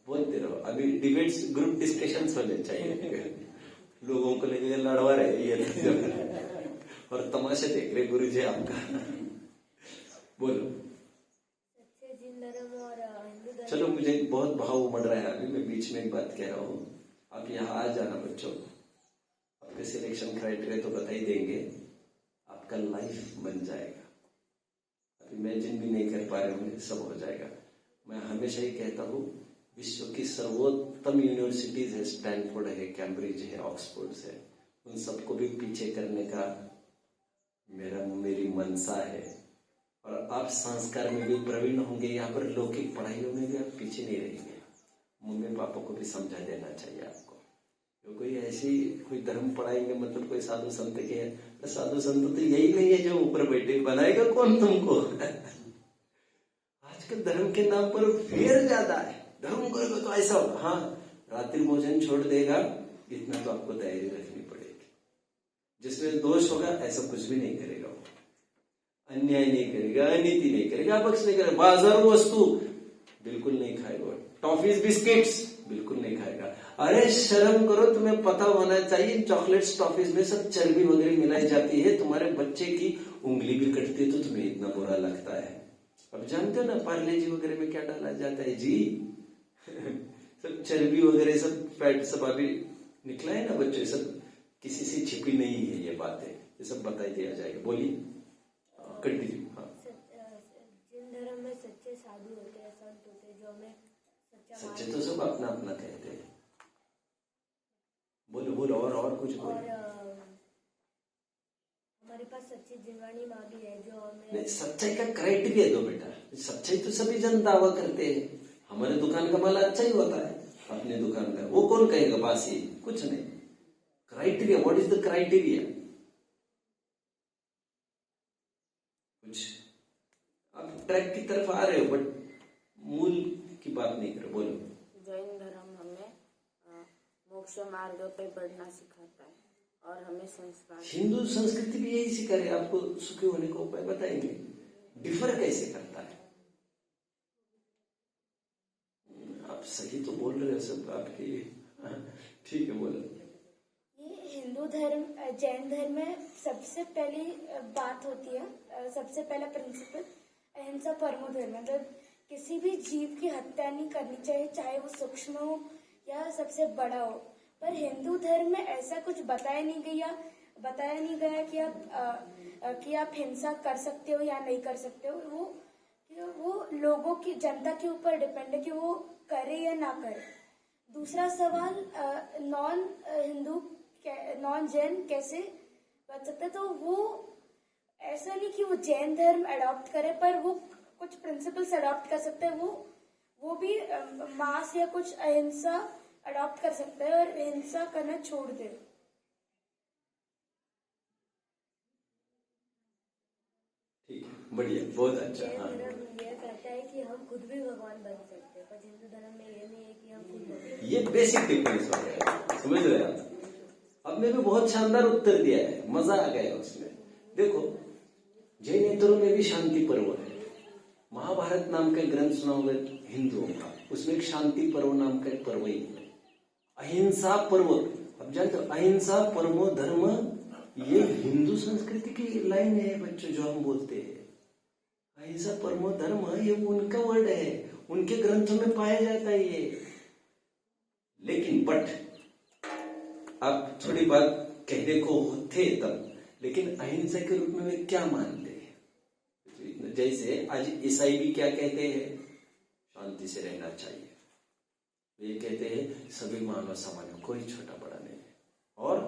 बोलते रहो, अभी डिबेट्स ग्रुप डिस्कशंस होने चाहिए। लोगों को लगेगा लड़वा रहे ये और तमाशा देख रहे गुरुजी आपका। बोलो। जैन धर्म और हिंदू धर्म। चलो, मुझे बहुत भाव उमड़ रहा है, अभी मैं बीच में एक बात कह रहा हूँ, आप यहाँ आ जाना बच्चों। आपके सिलेक्शन क्राइटेरिया तो बता ही देंगे, आपका लाइफ बन जाएगा। आप इमेजिन भी नहीं कर पा रहे होंगे, सब हो जाएगा। मैं हमेशा ही कहता हूँ विश्व की सर्वोत्तम यूनिवर्सिटीज है, स्टैनफोर्ड है, कैम्ब्रिज है, ऑक्सफोर्ड है, उन सबको भी पीछे करने का मेरी मनसा है। और आप संस्कार में भी प्रवीण होंगे, यहाँ पर लौकिक पढ़ाइयों में भी आप पीछे नहीं रहेंगे। मम्मी पापा को भी समझा देना चाहिए आपको। तो कोई ऐसी कोई धर्म पढ़ाएंगे मतलब कोई साधु संत के है, तो साधु संत तो यही नहीं है जो ऊपर बैठे, बनाएगा कौन तुमको? आजकल धर्म के नाम पर फेर ज्यादा है, धर्म करोगे तो ऐसा होगा, हाँ रात्रि भोजन छोड़ देगा, इतना तो आपको तैयारी रखनी पड़ेगी। जिसमें दोष होगा ऐसा कुछ भी नहीं करेगा, वो अन्याय नहीं करेगा, अनीति नहीं करेगा, अपक्ष नहीं करेगा, बाजारू वस्तु बिल्कुल नहीं खाएगा, टॉफीज बिस्किट्स बिल्कुल नहीं खाएगा। अरे शर्म करो, तुम्हें पता होना चाहिए चॉकलेट्स टॉफीज में सब चर्बी वगैरह मिलाई जाती है, तुम्हारे बच्चे की उंगली भी कटती है तो तुम्हें इतना बुरा लगता है। अब जानते हो ना पार्ले जी वगैरह में क्या डाला जाता है जी सब चर्बी वगैरह सब फैट सब अभी निकला है ना बच्चे, सब किसी से छिपी नहीं है ये बातें, ये सब बता दिया जाएगा। बोलिए कंटिन्यू। हाँ, जिन धर्म में सच्चे साधु होते हैं, संत होते हैं, जो हमें सच्चे तो सब अपना अपना कहते हैं। बोलो बोलो और कुछ बोलो। और हमारे पास सच्ची जिनवानी माँ भी है जो हमें नहीं, सच्चाई का क्राइटेरिया दो बेटा। सच्चाई तो सभी जन दावा करते हैं, हमारे दुकान का माल अच्छा ही होता है, अपने दुकान का वो कौन कहेगा बासी, कुछ नहीं। Criteria, what is the criteria? कुछ आप ट्रैक की तरफ आ रहे हो बट मूल की बात नहीं करो। बोलो। जैन धर्म हमें मोक्ष मार्ग पे बढ़ना सिखाता है और हमें संस्कार। हिंदू संस्कृति भी यही सिखा रही है, आपको सुखी होने का उपाय बताएंगे। डिफर कैसे करता है? आप सही तो बोल रहे हो सब आपकी, ठीक है बोलो। ये हिंदू धर्म जैन धर्म में सबसे पहली बात होती है, सबसे पहला प्रिंसिपल अहिंसा परमो धर्म, मतलब किसी भी जीव की हत्या नहीं करनी चाहिए, चाहे वो सूक्ष्म हो या सबसे बड़ा हो। पर हिंदू धर्म में ऐसा कुछ बताया नहीं गया कि आप हिंसा कर सकते हो या नहीं कर सकते हो। वो लोगों की, जनता के ऊपर डिपेंड है कि वो करे या ना करे। दूसरा सवाल, नॉन जैन कैसे बच सकते, तो वो ऐसा नहीं कि वो जैन धर्म अडॉप्ट करे, पर वो कुछ प्रिंसिपल्स अडॉप्ट कर सकते हैं। वो भी मांस या कुछ अहिंसा अडॉप्ट कर सकते हैं और हिंसा करना छोड़ दे। ठीक है, बढ़िया, बहुत अच्छा। जैन हाँ, धर्म यह कहता है कि हम खुद भी भगवान बन सकते हैं, पर हिंदू धर्म में ये नहीं है कि हम खुद भगवान। ये बेसिक डिफरेंस हो गया, समझ रहे हैं आप? आपने भी बहुत शानदार उत्तर दिया है, मजा आ गया उसमें। देखो जैनेतरों में भी शांति पर्व है। महाभारत नाम का ग्रंथ सुना होगा हिंदुओं का, उसमें एक शांति पर्व नाम का एक पर्व ही है। अहिंसा पर्व, अब जानते हो अहिंसा परमो धर्म, ये हिंदू संस्कृति की लाइन है बच्चों, जो हम बोलते हैं अहिंसा परमो धर्म, ये उनका वर्ड है, उनके ग्रंथों में पाया जाता है ये। लेकिन बट आप थोड़ी बात कहने को थे तब, लेकिन अहिंसा के रूप में वे क्या मानते हैं? जैसे आज ईसाई भी क्या कहते हैं? शांति से रहना चाहिए। ये कहते हैं सभी मानव समान, कोई छोटा बड़ा नहीं है, और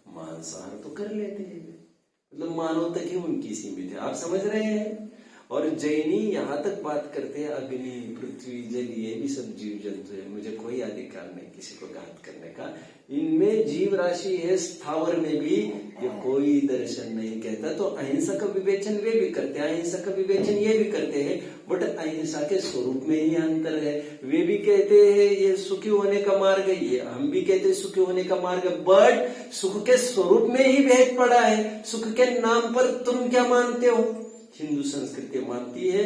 मांसाहार तो कर लेते हैं, मतलब मानव तक ही उनकी सीमित है। आप समझ रहे हैं? और जैनी यहाँ तक बात करते हैं अग्नि, पृथ्वी, जल, ये भी सब जीव जंतु है, मुझे कोई अधिकार नहीं किसी को घात करने का। इनमें जीव राशि है, स्थावर में भी, ये कोई दर्शन नहीं कहता। तो अहिंसा का विवेचन वे भी करते हैं, अहिंसा का विवेचन ये भी करते हैं, बट अहिंसा के स्वरूप में ही अंतर है। वे भी कहते हैं ये सुखी होने का मार्ग है, ये हम भी कहते हैं सुखी होने का मार्ग है, बट सुख के स्वरूप में ही भेद पड़ा है। सुख के नाम पर तुम क्या मानते हो? हिंदू संस्कृति मानती है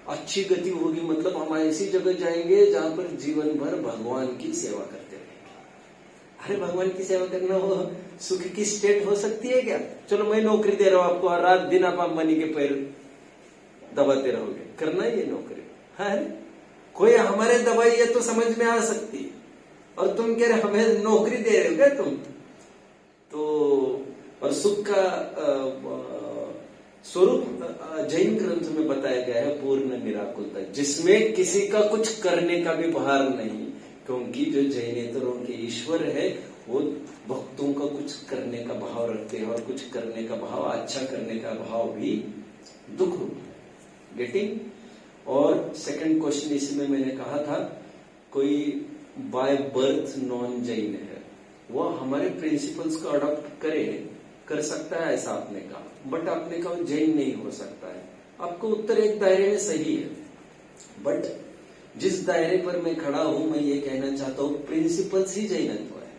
अच्छी गति होगी, मतलब हम ऐसी जगह जाएंगे जहां पर जीवन भर भगवान की सेवा करते रहेंगे। अरे भगवान की सेवा करना वो सुख की स्टेट हो सकती है क्या? चलो मैं नौकरी दे रहा हूं आपको और रात दिन आप अंबानी के पैर दबाते रहोगे, करना ये नौकरी है? कोई हमारे दवाई है तो समझ में आ सकती है, और तुम कह रहे हमें नौकरी दे रहे हो क्या तुम? तो और सुख का स्वरूप जैन ग्रंथ में बताया गया है पूर्ण निराकुलता, जिसमें किसी का कुछ करने का भी भार नहीं, क्योंकि जो जैनेतरों के ईश्वर है वो भक्तों का कुछ करने का भाव रखते हैं, और कुछ करने का भाव, अच्छा करने का भाव भी दुख गेटिंग। और सेकंड क्वेश्चन इसमें मैंने कहा था कोई बाय बर्थ नॉन जैन है, वो हमारे प्रिंसिपल्स को अडॉप्ट कर सकता है, ऐसा आपने कहा, बट आपने कहा जैन नहीं हो सकता है। आपको उत्तर एक दायरे में सही है, बट जिस दायरे पर मैं खड़ा हूं मैं ये कहना चाहता हूं प्रिंसिपल्स ही जैनत्व है।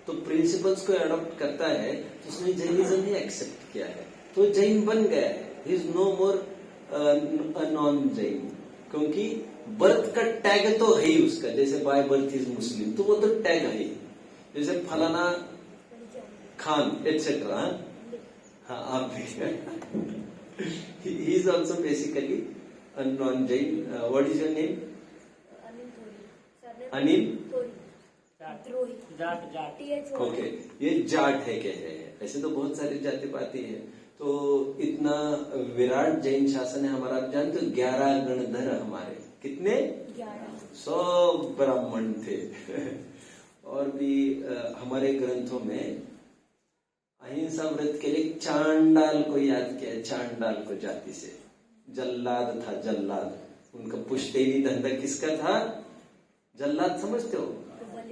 तो प्रिंसिपल्स को अडॉप्ट करता है तो उसने जैनिज्म ही एक्सेप्ट किया है, तो जैन बन गया है, he is no more non Jain, क्योंकि बर्थ का टैग तो है ही उसका, जैसे बाय बर्थ इज मुस्लिम, तो वो तो टैग है ही। जैसे फलाना खान एटसेट्रा, हाँ आप भी he is also basically a non Jain. What is your name? Anil Drohi. TH okay, ये जाट है कह रहे हैं। ऐसे तो बहुत सारी जाति पाति है। तो इतना विराट जैन शासन है हमारा, आप जानते हो 11 गणधर हमारे, कितने? 11। 100 ब्राह्मण थे और भी हमारे ग्रंथों में अहिंसा व्रत के लिए चांडाल को याद किया, चांडाल को जाति से। जल्लाद था, जल्लाद, उनका पुश्तैनी धंधा किसका था? जल्लाद समझते हो,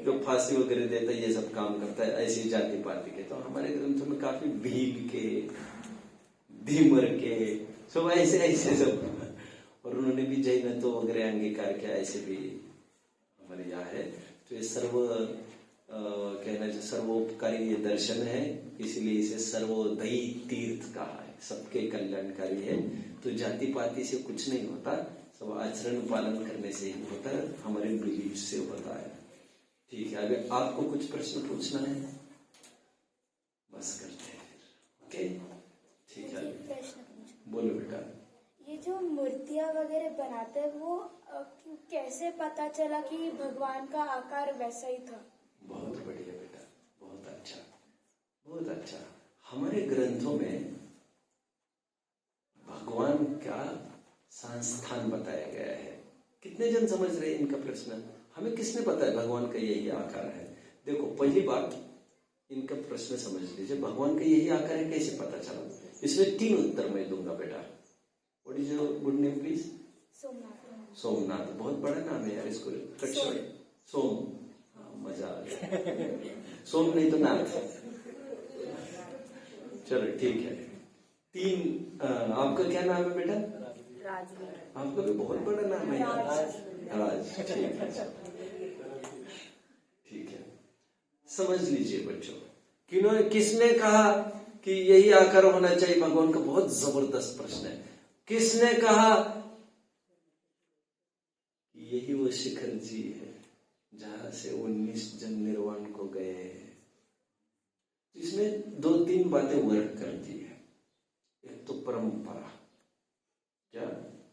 जो फांसी वगैरह देता है, ये सब काम करता है, ऐसी जाति पाति के। तो हमारे ग्रंथों में काफी भील के, धीमर के, सब ऐसे ऐसे सब, और उन्होंने भी जैनत्व वगैरह अंगीकार किया, ऐसे भी हमारे यहाँ है। तो ये कहना चाहिए सर्वोपकारी ये दर्शन है, इसलिए इसे सर्वोदयी तीर्थ कहा है, सबके कल्याणकारी है। तो जाति पाति से कुछ नहीं होता, सब आचरण पालन करने से ही होता है, हमारे बिलीफ से होता है। ठीक है, अगर आपको कुछ प्रश्न पूछना है बस करते हैं फिर। ओके, ठीक है, प्रश्न पूछो। बोलो बेटा। ये जो मूर्तियां वगैरह बनाते हैं वो कैसे पता चला कि भगवान का आकार वैसा ही था? बहुत बढ़िया बेटा, बहुत अच्छा, बहुत अच्छा। हमारे ग्रंथों में भगवान का संस्थान बताया गया है। कितने जन समझ रहे हैं इनका प्रश्न? हमें किसने बताया भगवान का यही आकार है? देखो, पहली बात इनका प्रश्न समझ लीजिए, भगवान का यही आकार है कैसे पता चला? इसमें 3 उत्तर मैं दूंगा बेटा। What is your good name please? Somnath. Somnath, बहुत बड़ा नाम है यार, इसको कट छोड़े। सोम, हाँ, मजा आ गया। सोम नहीं तो नाथ। चलो ठीक है। 3 आपका क्या नाम है बेटा? राजवीर। आपका भी बहुत बड़ा नाम है यार, राज। ठीक है, ठीक है। समझ लीजिए बच्चों, किसने कहा कि यही आकार होना चाहिए भगवान का? बहुत जबरदस्त प्रश्न है। किसने कहा यही वो शिखर जी है जहां से 19 जन निर्वाण को गए हैं? इसमें 2-3 बातें वर्क करती है। एक तो परंपरा, क्या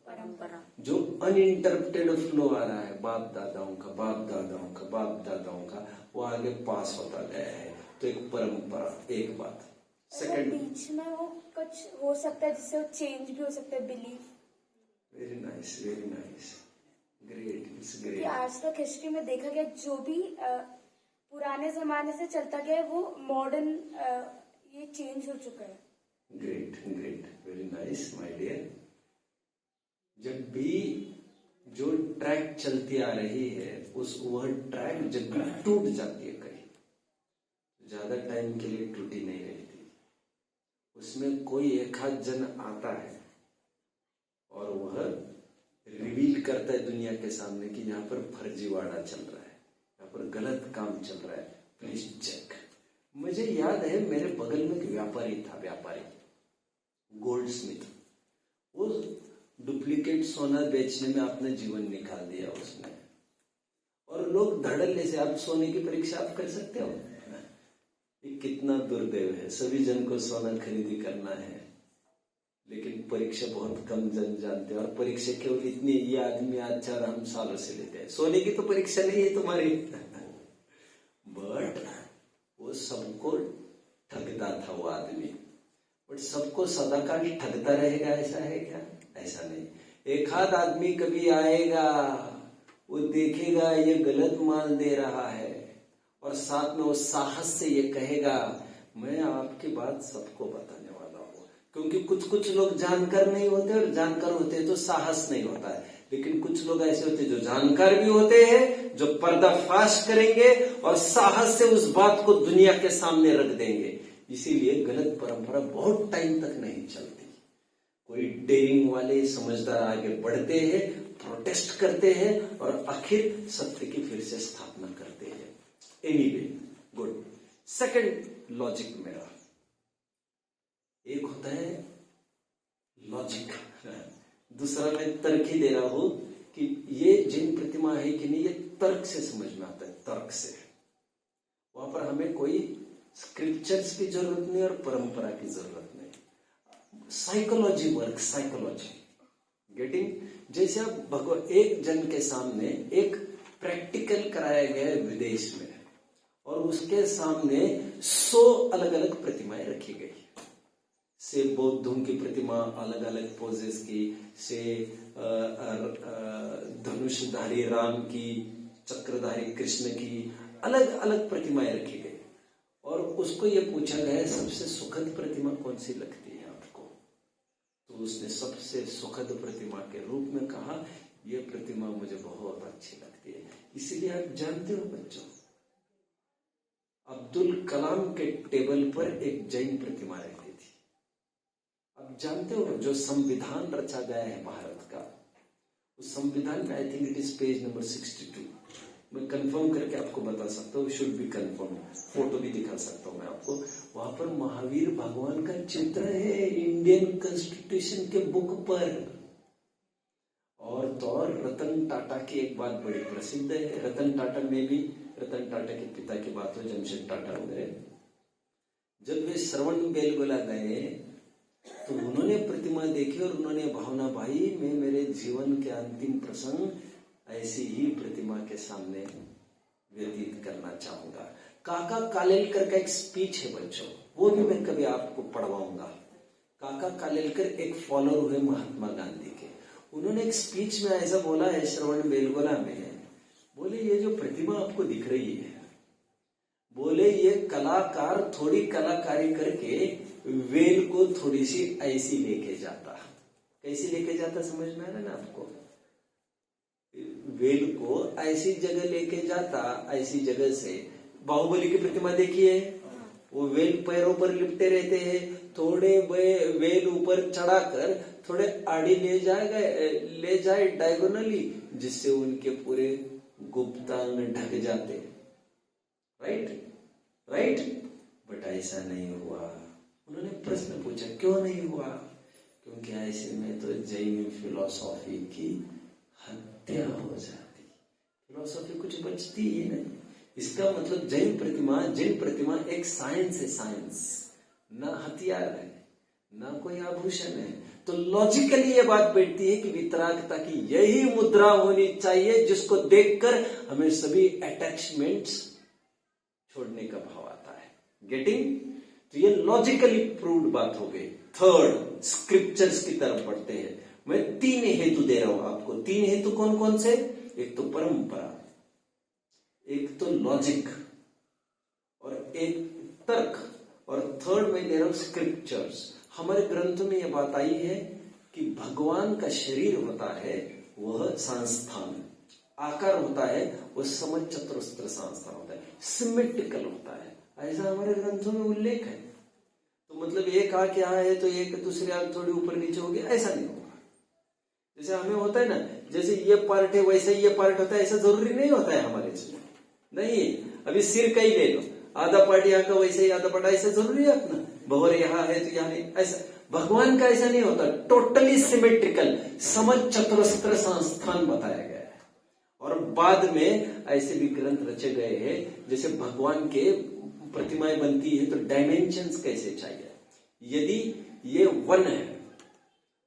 परंपरा, जो अनइंटरप्टेड फ्लो आ रहा है, बाप दादाओं का, बाप दादाओं का, बाप दादाओं का, वो आगे पास होता गया है। तो एक परंपरा, एक बात। सेकंड, बीच में वो कुछ हो सकता है जिससे वो चेंज भी हो सकता है, belief. Very nice, very nice, great, it's कि ग्रेट। आज तक हिस्ट्री में देखा गया जो भी पुराने जमाने से चलता गया है वो मॉडर्न ये चेंज हो चुका है। Great, great, very nice my dear. जब भी जो ट्रैक चलती आ रही है वह ट्रैक जब भी टूट जाती है कहीं, ज्यादा टाइम के लिए टूटी नहीं रहती, उसमें कोई एक आध जन आता है और वह रिवील करता है दुनिया के सामने कि यहाँ पर फर्जीवाड़ा चल रहा है, यहाँ पर गलत काम चल रहा है, प्लीज चेक। मुझे याद है मेरे बगल में एक व्यापारी था, व्यापारी गोल्ड स्मिथ। वो डुप्लीकेट सोना बेचने में अपना जीवन निकाल दिया उसने, और लोग धड़ल्ले से, आप सोने की परीक्षा आप कर सकते हो? ये कितना दुर्दैव है, सभी जन को सोना खरीदी करना है लेकिन परीक्षा बहुत कम जन जानते हैं, और परीक्षा केवल इतनी, ये आदमी आज 4 सालों से लेते हैं। सोने की तो परीक्षा नहीं है तुम्हारी बट वो सबको ठगता था वो आदमी, बट सबको सदाकाल ठगता रहेगा ऐसा है क्या? ऐसा नहीं। एक आध आदमी कभी आएगा, वो देखेगा ये गलत माल दे रहा है, और साथ में वो साहस से ये कहेगा मैं आपकी बात सबको बताने वाला हूँ। क्योंकि कुछ लोग जानकार नहीं होते, और जानकार होते तो साहस नहीं होता है। लेकिन कुछ लोग ऐसे होते जो जानकार भी होते हैं, जो पर्दाफाश करेंगे और साहस से उस बात को दुनिया के सामने रख देंगे। इसीलिए गलत परंपरा बहुत टाइम तक नहीं चलती। कोई डेयरिंग वाले समझदार आगे बढ़ते हैं, प्रोटेस्ट करते हैं, और आखिर सत्य की फिर से स्थापना करते हैं। Anyway, good. सेकंड लॉजिक मेरा, एक होता है लॉजिक, दूसरा मैं तर्क ही दे रहा हूं कि ये जैन प्रतिमा है कि नहीं, ये तर्क से समझ में आता है, तर्क से। वहां पर हमें कोई स्क्रिप्चर्स की जरूरत नहीं और परंपरा की जरूरत नहीं। Psychology work, psychology getting. जैसे अब एक जन के सामने एक प्रैक्टिकल कराया गया है विदेश में, और उसके सामने 100 अलग अलग प्रतिमाएं रखी गई, से बौद्धों की प्रतिमा अलग अलग पोजेस की, से धनुषधारी राम की, चक्रधारी कृष्ण की, अलग अलग प्रतिमाएं रखी गई, और उसको ये पूछा गया सबसे सुखद प्रतिमा कौन सी लगती है आपको? तो उसने सबसे सुखद प्रतिमा के रूप में कहा, यह प्रतिमा मुझे बहुत अच्छी लगती है। इसीलिए आप जानते हो बच्चों, अब्दुल कलाम के टेबल पर एक जैन प्रतिमा रहती थी। आप जानते हो जो संविधान रचा गया है भारत का, उस संविधान में I think it is page number 62, मैं कंफर्म करके आपको बता सकता हूँ, शुड बी कंफर्म, फोटो भी दिखा सकता हूँ मैं आपको। वहां पर महावीर भगवान का चित्र है इंडियन कॉन्स्टिट्यूशन के बुक पर। और तो और रतन टाटा की एक बात बड़ी प्रसिद्ध है, रतन टाटा में भी, रतन टाटा के पिता की बात हो, जमशेद टाटा वगैरह, जब वे श्रवण बेलगोला गए तो उन्होंने प्रतिमा देखी और उन्होंने भावना, भाई मैं मेरे जीवन के अंतिम प्रसंग ऐसी ही प्रतिमा के सामने व्यतीत करना चाहूंगा। काका कालेलकर का एक स्पीच है बच्चों, वो भी मैं कभी आपको पढ़वाऊंगा। काका कालेलकर एक फॉलोअर हुए महात्मा गांधी के, उन्होंने एक स्पीच में ऐसा बोला है श्रवण बेलगोला में, बोले ये जो प्रतिमा आपको दिख रही है, बोले ये कलाकार थोड़ी कलाकारी करके वेल को थोड़ी सी ऐसी लेके जाता। कैसी लेके जाता समझ में आ रहा है ना आपको? वेल को ऐसी जगह लेके जाता, ऐसी जगह से। बाहुबली की प्रतिमा देखिए, वो वेल पैरों पर लिपटे रहते हैं, थोड़े वेल ऊपर चढ़ाकर थोड़े आड़ी ले जाए डायगोनली, जिससे उनके पूरे गुप्तांग ढक जाते। राइट। बट ऐसा नहीं हुआ। उन्होंने प्रश्न पूछा क्यों नहीं हुआ? क्योंकि ऐसे में तो जैन फिलॉसफी की हत्या हो जाती, फिलॉसफी कुछ बचती ही नहीं। इसका मतलब जैन प्रतिमा एक साइंस है, साइंस, ना हथियार है, ना कोई आभूषण है। तो लॉजिकली ये बात बैठती है कि वितरागता की यही मुद्रा होनी चाहिए, जिसको देखकर हमें सभी अटैचमेंट्स छोड़ने का भाव आता है। गेटिंग? तो ये लॉजिकली प्रूव्ड बात हो गई। थर्ड, स्क्रिप्चर्स की तरफ बढ़ते हैं। मैं 3 हेतु दे रहा हूं आपको। 3 हेतु कौन कौन से? एक तो परंपरा, एक तो लॉजिक, और एक तर्क, और थर्ड में दे रहा हूं स्क्रिप्चर्स। हमारे ग्रंथों में यह बात आई है कि भगवान का शरीर होता है वह संस्थान, आकार होता है वह समचतुरस्र संस्थान होता है, सिमेट्रिकल होता है, ऐसा हमारे ग्रंथों में उल्लेख है। तो मतलब एक आंख यहाँ है तो एक दूसरी आंख थोड़ी ऊपर नीचे होगी, ऐसा नहीं होगा। जैसे हमें होता है ना, जैसे ये पार्ट है वैसे ये पार्ट होता है, ऐसा जरूरी नहीं होता है हमारे इसमें। नहीं, अभी सिर का ही ले लो, आधा पार्ट यहाँ का वैसे ही आधा पार्ट, ऐसा जरूरी है अपना? भंवर यहाँ है तो यहाँ नहीं, ऐसा भगवान का ऐसा नहीं होता। टोटली सिमेट्रिकल, समचतुरस्र संस्थान बताया गया है। और बाद में ऐसे भी ग्रंथ रचे गए हैं, जैसे भगवान के प्रतिमाएं बनती है तो डायमेंशंस कैसे चाहिए। यदि ये 1 है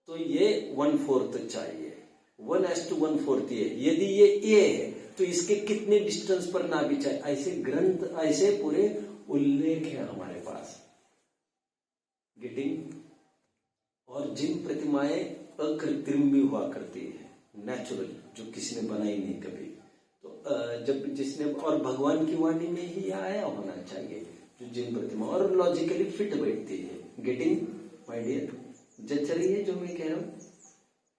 तो ये 1/4 चाहिए, 1:1/4 ये। यदि ये A है तो इसके कितने डिस्टेंस पर ना भी चाहिए, ऐसे ग्रंथ, ऐसे पूरे उल्लेख है हमारे पास। गेटिंग? और जिन प्रतिमाएं अकृत्रिम भी हुआ करती है, नेचुरल, जो किसी ने बनाई नहीं कभी, तो जब जिसने, और भगवान की वाणी में ही आया होना चाहिए जो जिन प्रतिमा, और लॉजिकली फिट बैठती है। Getting my dear? जच रही है जो मैं कह रहा हूं?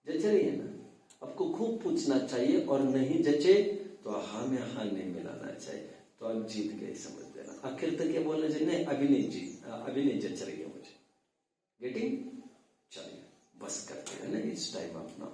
जच रही है ना? आपको खूब पूछना चाहिए, और नहीं जचे तो हाँ में हाँ नहीं मिलाना चाहिए, तो आप जीत गए समझ लेना। आखिर तक ये बोलना चाहिए नहीं अभी नहीं जच रही है मुझे। गेटिंग? चलिए बस करते हैं ना इस टाइम अपना।